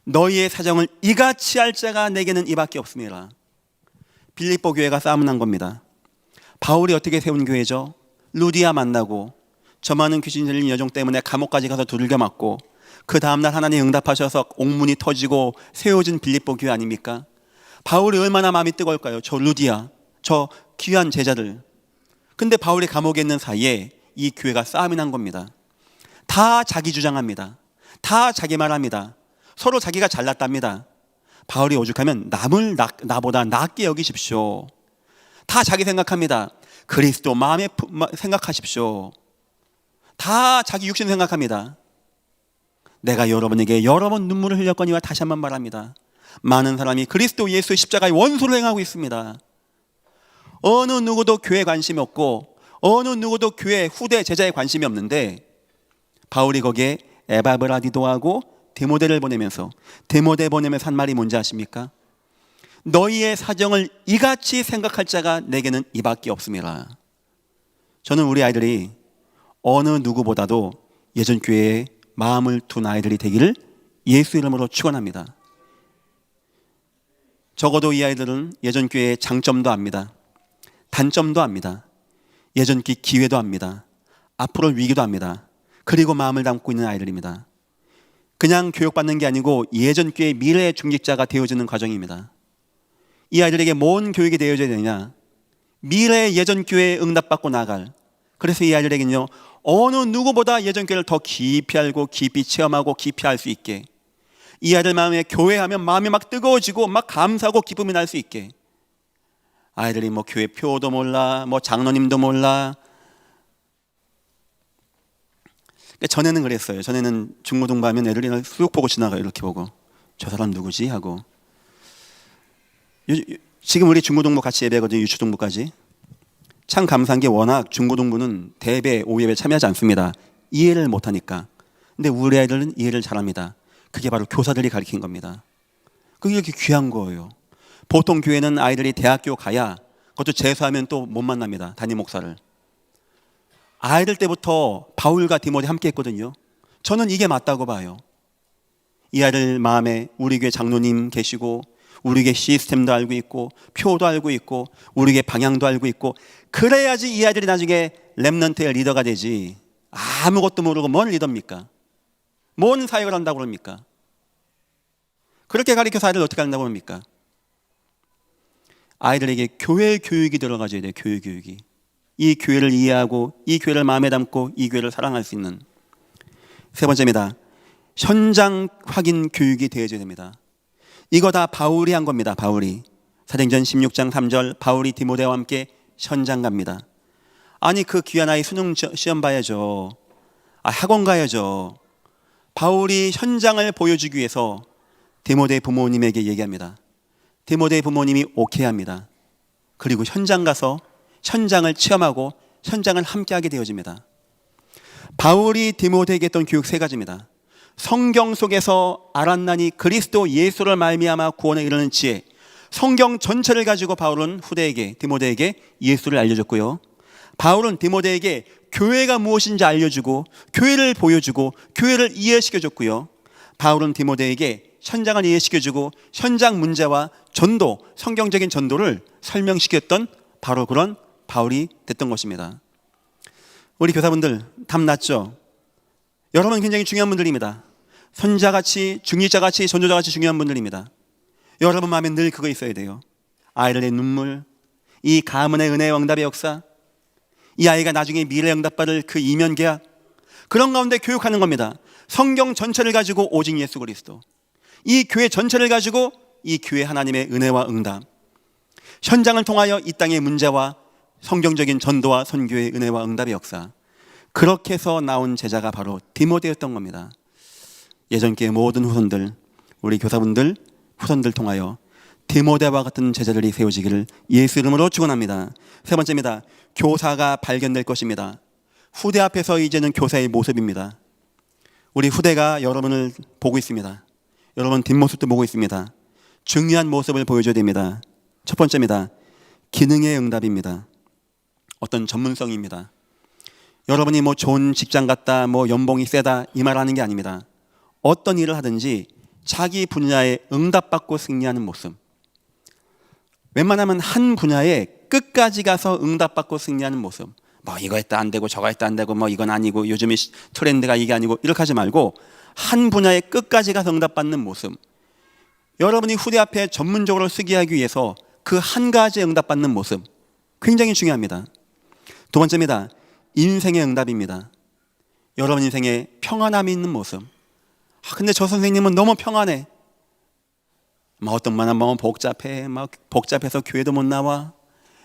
너희의 사정을 이같이 할 자가 내게는 이밖에 없음이라. 빌립보 교회가 싸움 난 겁니다. 바울이 어떻게 세운 교회죠? 루디아 만나고 저 많은 귀신 들린 여종 때문에 감옥까지 가서 두들겨 맞고 그 다음날 하나님 응답하셔서 옥문이 터지고 세워진 빌립보 교회 아닙니까? 바울이 얼마나 마음이 뜨거울까요? 저 루디아, 저 귀한 제자들. 근데 바울이 감옥에 있는 사이에 이 교회가 싸움이 난 겁니다. 다 자기 주장합니다. 다 자기 말합니다. 서로 자기가 잘났답니다. 바울이 오죽하면 남을 나보다 낫게 여기십시오. 다 자기 생각합니다. 그리스도 마음에 생각하십시오. 다 자기 육신 생각합니다. 내가 여러분에게 여러 번 눈물을 흘렸거니와 다시 한번 말합니다. 많은 사람이 그리스도 예수의 십자가의 원수를 행하고 있습니다. 어느 누구도 교회에 관심이 없고 어느 누구도 교회 후대 제자에 관심이 없는데 바울이 거기에 에바브라디도 하고 디모데를 보내면서 한 말이 뭔지 아십니까? 너희의 사정을 이같이 생각할 자가 내게는 이밖에 없음이라. 저는 우리 아이들이 어느 누구보다도 예전 교회에 마음을 둔 아이들이 되기를 예수 이름으로 축원합니다. 적어도 이 아이들은 예전 교회의 장점도 압니다. 단점도 압니다. 예전 기회도 압니다. 앞으로 위기도 압니다. 그리고 마음을 담고 있는 아이들입니다. 그냥 교육받는 게 아니고 예전 교회의 미래의 중직자가 되어지는 과정입니다. 이 아이들에게 뭔 교육이 되어져야 되냐? 미래의 예전 교회에 응답받고 나갈. 그래서 이 아이들에게는요, 어느 누구보다 예전 교회를 더 깊이 알고 깊이 체험하고 깊이 알 수 있게, 이 아이들 마음에 교회하면 마음이 막 뜨거워지고 막 감사하고 기쁨이 날 수 있게. 아이들이 뭐 교회 표도 몰라, 뭐 장로님도 몰라. 전에는 그랬어요. 전에는 중고등부 하면 애들이 쑥 보고 지나가요. 이렇게 보고 저 사람 누구지 하고. 지금 우리 중고등부 같이 예배거든요. 유초등부까지. 참 감사한 게 워낙 중고등부는 대배, 오예배 참여하지 않습니다. 이해를 못하니까. 근데 우리 아이들은 이해를 잘합니다. 그게 바로 교사들이 가르친 겁니다. 그게 이렇게 귀한 거예요. 보통 교회는 아이들이 대학교 가야, 그것도 재수하면 또 못 만납니다. 담임 목사를. 아이들 때부터 바울과 디모데 함께 했거든요. 저는 이게 맞다고 봐요. 이 아이들 마음에 우리 교회 장로님 계시고 우리 교회 시스템도 알고 있고 표도 알고 있고 우리 교회 방향도 알고 있고, 그래야지 이 아이들이 나중에 렘넌트의 리더가 되지. 아무것도 모르고 뭔 리더입니까? 뭔 사역을 한다고 그럽니까? 그렇게 가르쳐서 아이들을 어떻게 한다고 합니까? 아이들에게 교회 교육이 들어가줘야 돼요. 교회 교육이. 이 교회를 이해하고 이 교회를 마음에 담고 이 교회를 사랑할 수 있는. 세 번째입니다. 현장 확인 교육이 되어져야 됩니다. 이거 다 바울이 한 겁니다. 바울이. 사도행전 16장 3절 바울이 디모데와 함께 현장 갑니다. 아니 그 귀한 아이 수능 시험 봐야죠. 학원 가야죠. 바울이 현장을 보여주기 위해서 디모데 부모님에게 얘기합니다. 디모데 부모님이 오케이 합니다. 그리고 현장 가서 현장을 체험하고 현장을 함께하게 되어집니다. 바울이 디모데에게 했던 교육 세 가지입니다. 성경 속에서 알았나니 그리스도 예수를 말미암아 구원에 이르는 지혜. 성경 전체를 가지고 바울은 후대에게, 디모데에게 예수를 알려줬고요. 바울은 디모데에게 교회가 무엇인지 알려주고 교회를 보여주고 교회를 이해시켜줬고요. 바울은 디모데에게 현장을 이해시켜주고 현장 문제와 전도, 성경적인 전도를 설명시켰던 바로 그런 바울이 됐던 것입니다. 우리 교사분들 답 났죠? 여러분 굉장히 중요한 분들입니다. 선자같이, 중직자같이, 전도자같이 중요한 분들입니다. 여러분 마음에 늘 그거 있어야 돼요. 아이들의 눈물, 이 가문의 은혜의 응답의 역사, 이 아이가 나중에 미래 응답받을 그 이면 계약, 그런 가운데 교육하는 겁니다. 성경 전체를 가지고 오직 예수 그리스도, 이 교회 전체를 가지고 이 교회 하나님의 은혜와 응답, 현장을 통하여 이 땅의 문제와 성경적인 전도와 선교의 은혜와 응답의 역사, 그렇게 해서 나온 제자가 바로 디모데였던 겁니다. 예전께 모든 후손들, 우리 교사분들, 후손들 통하여 디모데와 같은 제자들이 세워지기를 예수 이름으로 축원합니다. 세 번째입니다. 교사가 발견될 것입니다. 후대 앞에서 이제는 교사의 모습입니다. 우리 후대가 여러분을 보고 있습니다. 여러분 뒷모습도 보고 있습니다. 중요한 모습을 보여줘야 됩니다. 첫 번째입니다. 기능의 응답입니다. 어떤 전문성입니다. 여러분이 뭐 좋은 직장 갔다, 뭐 연봉이 세다 이 말하는 게 아닙니다. 어떤 일을 하든지 자기 분야에 응답받고 승리하는 모습. 웬만하면 한 분야에 끝까지 가서 응답받고 승리하는 모습. 뭐 이거 했다 안 되고 저거 했다 안 되고 뭐 이건 아니고 요즘에 트렌드가 이게 아니고 이렇게 하지 말고 한 분야에 끝까지 가서 응답받는 모습. 여러분이 후대 앞에 전문적으로 쓰게 하기 위해서 그 한 가지에 응답받는 모습 굉장히 중요합니다. 두 번째입니다. 인생의 응답입니다. 여러분 인생에 평안함이 있는 모습. 근데 저 선생님은 너무 평안해. 뭐 어떤 만한 마음 복잡해. 막 복잡해서 교회도 못 나와.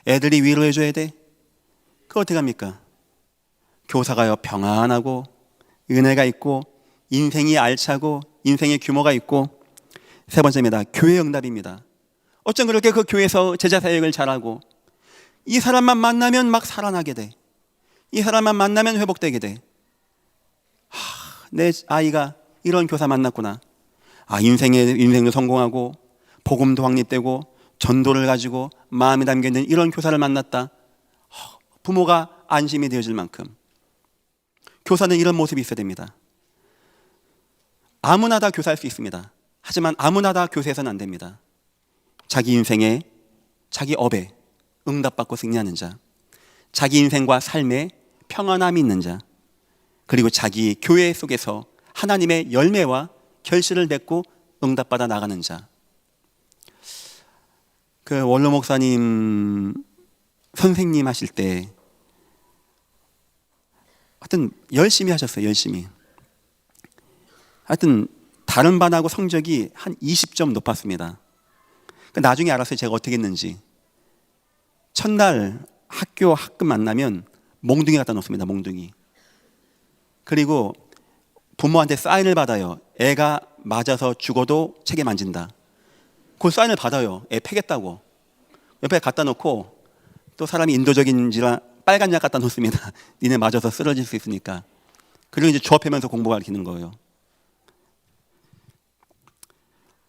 애들이 위로해 줘야 돼. 그거 어떻게 합니까? 교사가요 평안하고 은혜가 있고 인생이 알차고 인생의 규모가 있고. 세 번째입니다. 교회 응답입니다. 어쩜 그렇게 그 교회에서 제자 사역을 잘하고 이 사람만 만나면 막 살아나게 돼. 이 사람만 만나면 회복되게 돼. 내 아이가 이런 교사 만났구나. 인생도 성공하고 복음도 확립되고 전도를 가지고 마음이 담겨있는 이런 교사를 만났다. 부모가 안심이 되어질 만큼 교사는 이런 모습이 있어야 됩니다. 아무나 다 교사할 수 있습니다. 하지만 아무나 다 교사해서는 안 됩니다. 자기 인생에, 자기 업에 응답받고 승리하는 자, 자기 인생과 삶에 평안함이 있는 자, 그리고 자기 교회 속에서 하나님의 열매와 결실을 맺고 응답받아 나가는 자. 그 원로 목사님 선생님 하실 때 하여튼 열심히 하셨어요. 열심히. 하여튼 다른 반하고 성적이 한 20점 높았습니다. 나중에 알았어요. 제가 어떻게 했는지. 첫날 학급 만나면 몽둥이 갖다 놓습니다. 몽둥이. 그리고 부모한테 사인을 받아요. 애가 맞아서 죽어도 책에 만진다. 그 사인을 받아요. 애 패겠다고. 옆에 갖다 놓고 또 사람이 인도적인지라 빨간 약 갖다 놓습니다. 니네 맞아서 쓰러질 수 있으니까. 그리고 이제 주업하면서 공부 가르치는 거예요.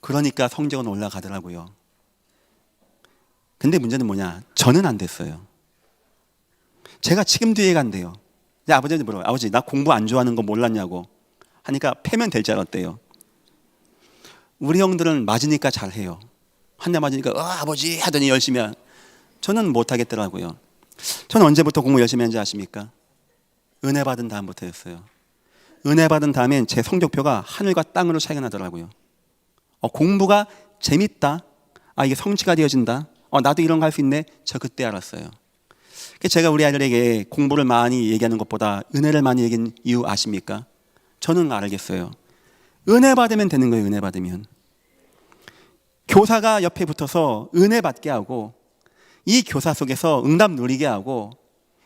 그러니까 성적은 올라가더라고요. 근데 문제는 뭐냐? 저는 안 됐어요. 제가 지금도 이해가 안 돼요. 아버지한테 물어봐요. 아버지 나 공부 안 좋아하는 거 몰랐냐고 하니까 패면 될 줄 알았대요. 우리 형들은 맞으니까 잘해요. 한 대 맞으니까 아버지 하더니 열심히 저는 못하겠더라고요. 저는 언제부터 공부 열심히 한지 아십니까? 은혜 받은 다음부터였어요. 은혜 받은 다음엔 제 성적표가 하늘과 땅으로 차이가 나더라고요. 공부가 재밌다. 이게 성취가 되어진다. 나도 이런 거 할 수 있네. 저 그때 알았어요. 제가 우리 아이들에게 공부를 많이 얘기하는 것보다 은혜를 많이 얘기하는 이유 아십니까? 저는 알겠어요. 은혜 받으면 되는 거예요. 은혜 받으면. 교사가 옆에 붙어서 은혜 받게 하고 이 교사 속에서 응답 누리게 하고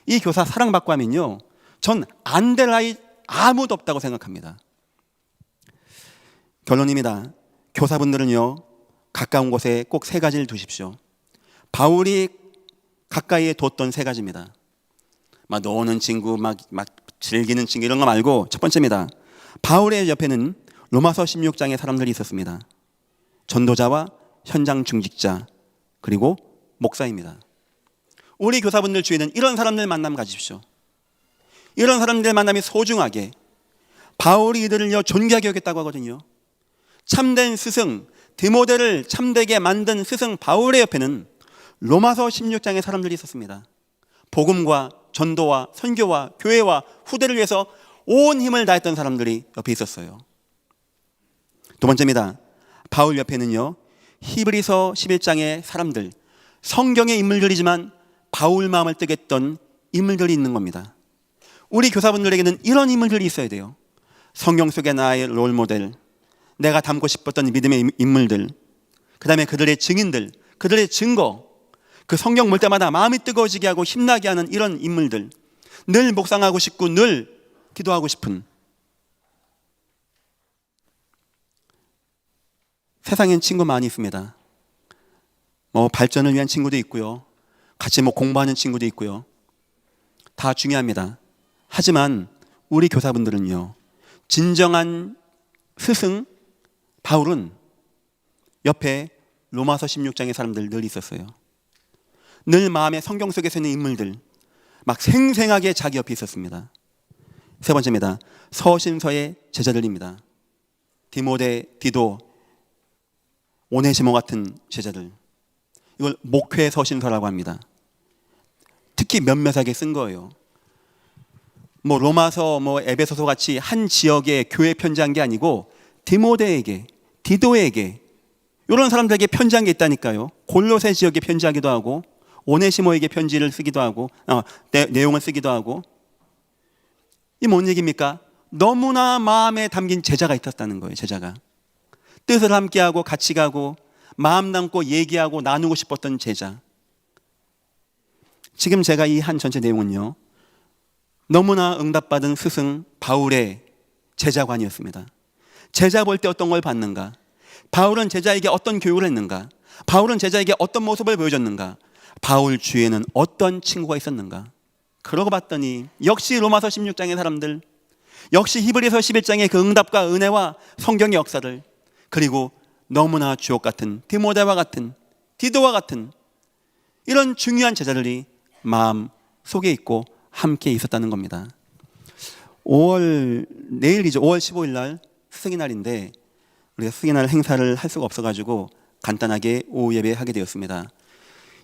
이 교사 사랑받고 하면요. 전 안 될 아이 아무도 없다고 생각합니다. 결론입니다. 교사분들은요, 가까운 곳에 꼭 세 가지를 두십시오. 바울이 가까이에 뒀던 세 가지입니다. 막 노는 친구, 막 즐기는 친구 이런 거 말고 첫 번째입니다. 바울의 옆에는 로마서 16장의 사람들이 있었습니다. 전도자와 현장 중직자 그리고 목사입니다. 우리 교사분들 주위에는 이런 사람들 만남 가지십시오. 이런 사람들 만남이 소중하게, 바울이 이들을요 존귀하게 여겼다고 하거든요. 참된 스승 디모데를 참되게 만든 스승 바울의 옆에는 로마서 16장의 사람들이 있었습니다. 복음과 전도와 선교와 교회와 후대를 위해서 온 힘을 다했던 사람들이 옆에 있었어요. 두 번째입니다. 바울 옆에는요, 히브리서 11장의 사람들, 성경의 인물들이지만 바울 마음을 뜨게 했던 인물들이 있는 겁니다. 우리 교사분들에게는 이런 인물들이 있어야 돼요. 성경 속의 나의 롤모델, 내가 닮고 싶었던 믿음의 인물들, 그 다음에 그들의 증인들, 그들의 증거, 그 성경 볼 때마다 마음이 뜨거워지게 하고 힘나게 하는 이런 인물들, 늘 묵상하고 싶고 늘 기도하고 싶은. 세상엔 친구 많이 있습니다. 발전을 위한 친구도 있고요, 같이 공부하는 친구도 있고요. 다 중요합니다. 하지만 우리 교사분들은요, 진정한 스승 바울은 옆에 로마서 16장의 사람들 늘 있었어요. 늘 마음에 성경 속에 있는 인물들 막 생생하게 자기 옆에 있었습니다. 세 번째입니다. 서신서의 제자들입니다. 디모데, 디도, 오네시모 같은 제자들. 이걸 목회 서신서라고 합니다. 특히 몇몇하게 쓴 거예요. 로마서, 에베소서 같이 한 지역의 교회 편지한 게 아니고 디모데에게, 디도에게, 이런 사람들에게 편지한 게 있다니까요. 골로새 지역에 편지하기도 하고 오네시모에게 편지를 쓰기도 하고 내용을 쓰기도 하고. 이 뭔 얘기입니까? 너무나 마음에 담긴 제자가 있었다는 거예요. 제자가 뜻을 함께하고 같이 가고 마음 담고 얘기하고 나누고 싶었던 제자. 지금 제가 이 한 전체 내용은요, 너무나 응답받은 스승 바울의 제자관이었습니다. 제자 볼 때 어떤 걸 받는가? 바울은 제자에게 어떤 교육을 했는가? 바울은 제자에게 어떤 모습을 보여줬는가? 바울 주위에는 어떤 친구가 있었는가? 그러고 봤더니 역시 로마서 16장의 사람들, 역시 히브리서 11장의 그 응답과 은혜와 성경의 역사들, 그리고 너무나 주옥 같은 디모데와 같은 디도와 같은 이런 중요한 제자들이 마음 속에 있고 함께 있었다는 겁니다. 내일이죠. 5월 15일 날 스승의 날인데 우리가 스승의 날 행사를 할 수가 없어가지고 간단하게 오후 예배 하게 되었습니다.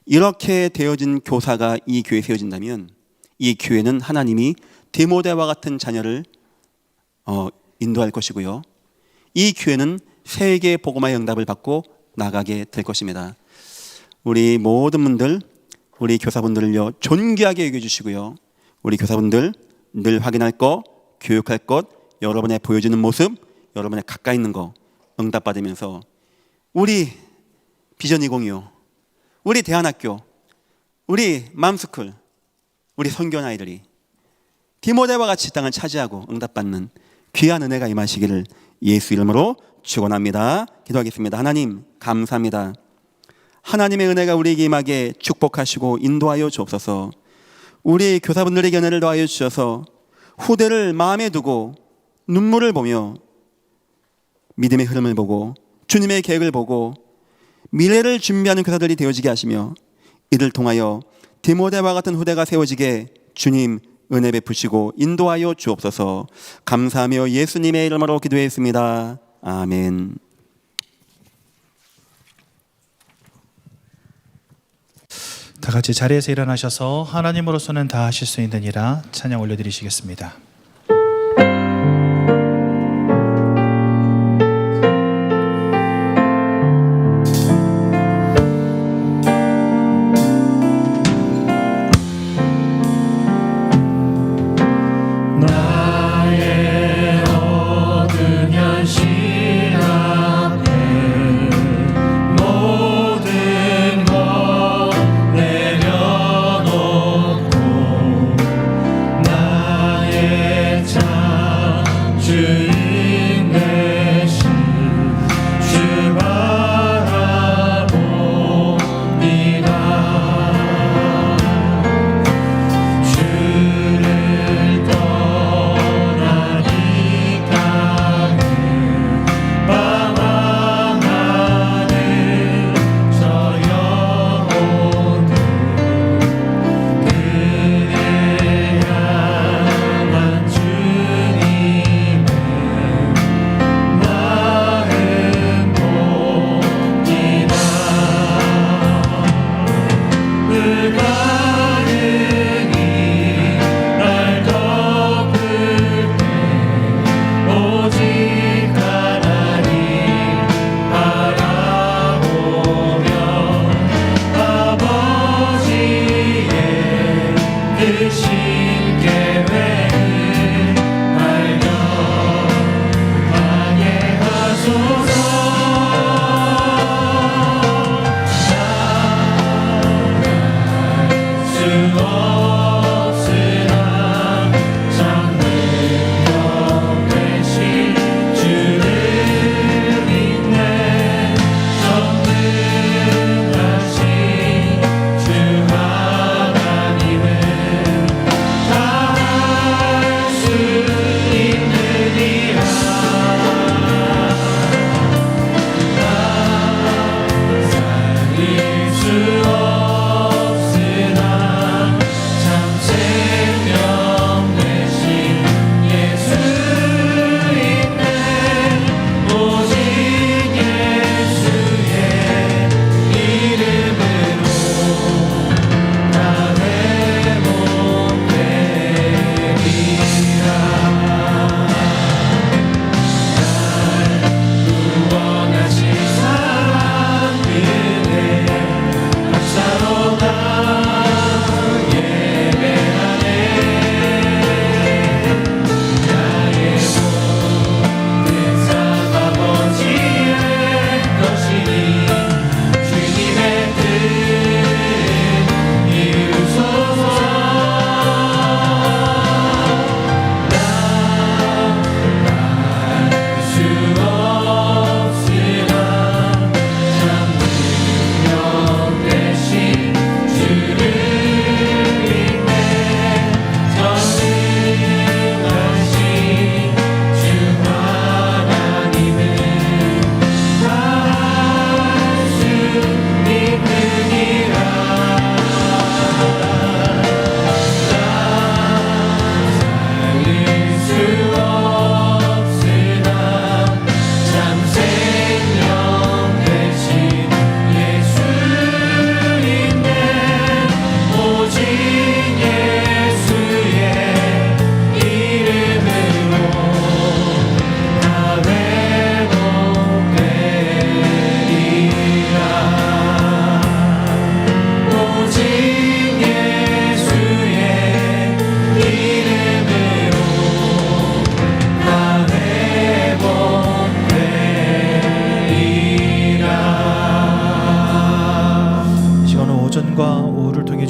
이렇게 되어진 교사가 이 교회에 세워진다면 이 교회는 하나님이 디모데와 같은 자녀를 인도할 것이고요, 이 교회는 세계 복음화의 응답을 받고 나가게 될 것입니다. 우리 모든 분들, 우리 교사분들을요 존귀하게 여겨주시고요, 우리 교사분들 늘 확인할 것, 교육할 것, 여러분의 보여주는 모습, 여러분의 가까이 있는 거 응답받으면서 우리 비전 2025, 우리 대안학교, 우리 맘스쿨, 우리 선교원 아이들이 디모데와 같이 땅을 차지하고 응답받는 귀한 은혜가 임하시기를 예수 이름으로 축원합니다. 기도하겠습니다. 하나님 감사합니다. 하나님의 은혜가 우리에게 임하게 축복하시고 인도하여 주옵소서. 우리 교사분들에게 은혜를 더하여 주셔서 후대를 마음에 두고 눈물을 보며 믿음의 흐름을 보고 주님의 계획을 보고 미래를 준비하는 교사들이 되어지게 하시며 이를 통하여 디모데와 같은 후대가 세워지게 주님 은혜 베푸시고 인도하여 주옵소서. 감사하며 예수님의 이름으로 기도했습니다. 아멘. 다 같이 자리에서 일어나셔서 하나님으로서는 다 하실 수 있느니라 찬양 올려드리시겠습니다. 내려놓고 나의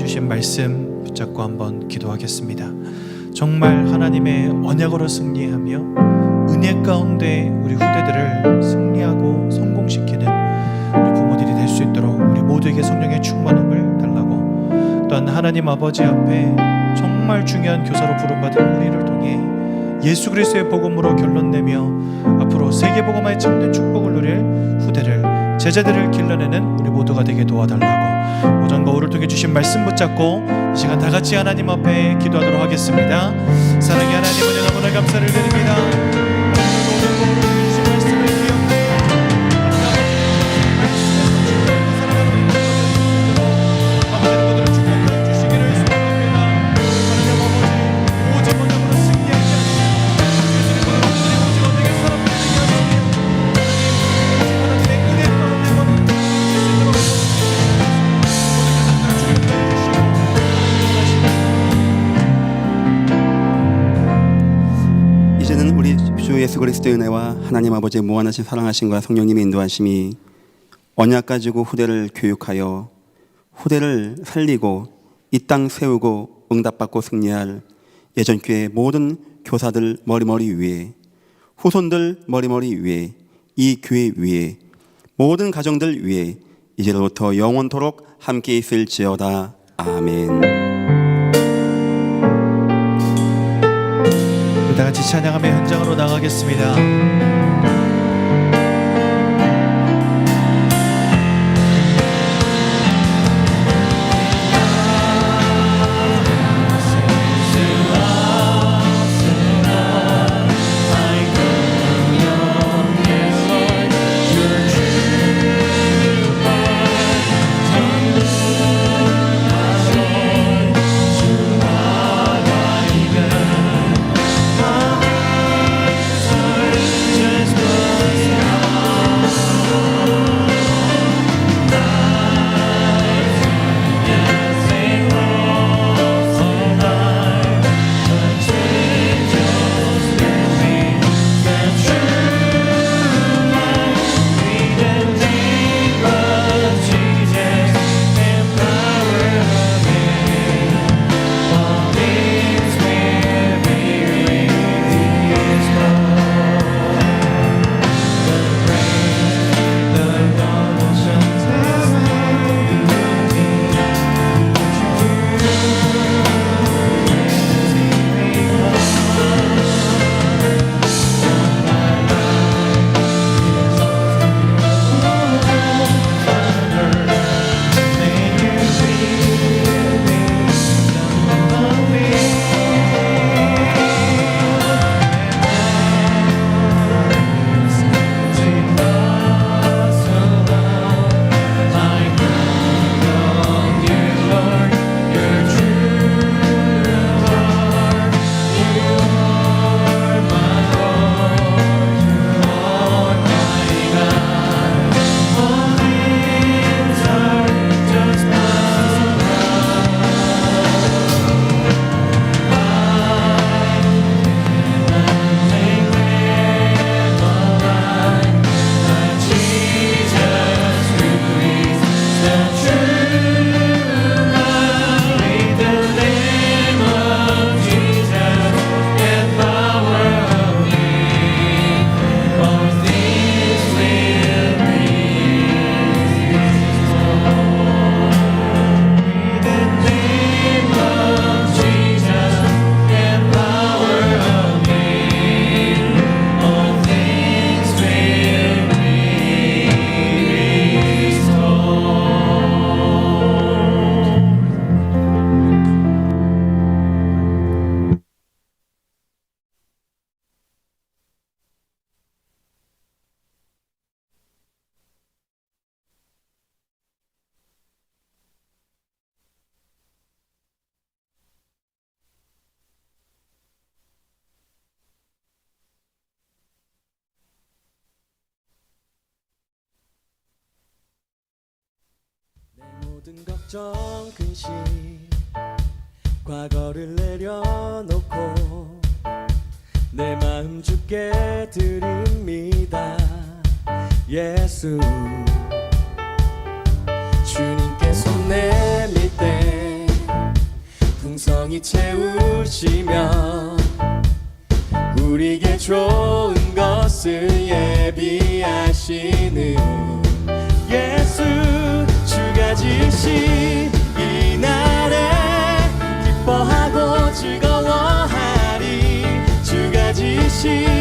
주신 말씀 붙잡고 한번 기도하겠습니다. 정말 하나님의 언약으로 승리하며 은혜 가운데 우리 후대들을 승리하고 성공시키는 우리 부모들이 될 수 있도록 우리 모두에게 성령의 충만함을 달라고, 또한 하나님 아버지 앞에 정말 중요한 교사로 부름받은 우리를 통해 예수 그리스도의 복음으로 결론내며 앞으로 세계복음화의 참된 축복을 누릴 후대를, 제자들을 길러내는 우리 모두가 되게 도와달라고 오전과 오후를 통해 주신 말씀 붙잡고 이 시간 다 같이 하나님 앞에 기도하도록 하겠습니다. 사랑의 하나님, 은혜 너무나 감사를 드립니다. 이제는 우리 주 예수 그리스도의 은혜와 하나님 아버지의 무한하신 사랑하심과 성령님의 인도하심이 언약 가지고 후대를 교육하여 후대를 살리고 이 땅 세우고 응답받고 승리할 예전교회 모든 교사들 머리머리 위에, 후손들 머리머리 위에, 이 교회 위에, 모든 가정들 위에 이제로부터 영원토록 함께 있을지어다. 아멘. 다 같이 찬양하며 현장으로 나가겠습니다. 모든 걱정 근심 과거를 내려놓고 내 마음 주께 드립니다. 예수 주님께 손 내밀 때 풍성히 채우시며 우리에게 좋은 것을 예비하시는 예수 주가 지신 이 날에 기뻐하고 즐거워하리 주가 지신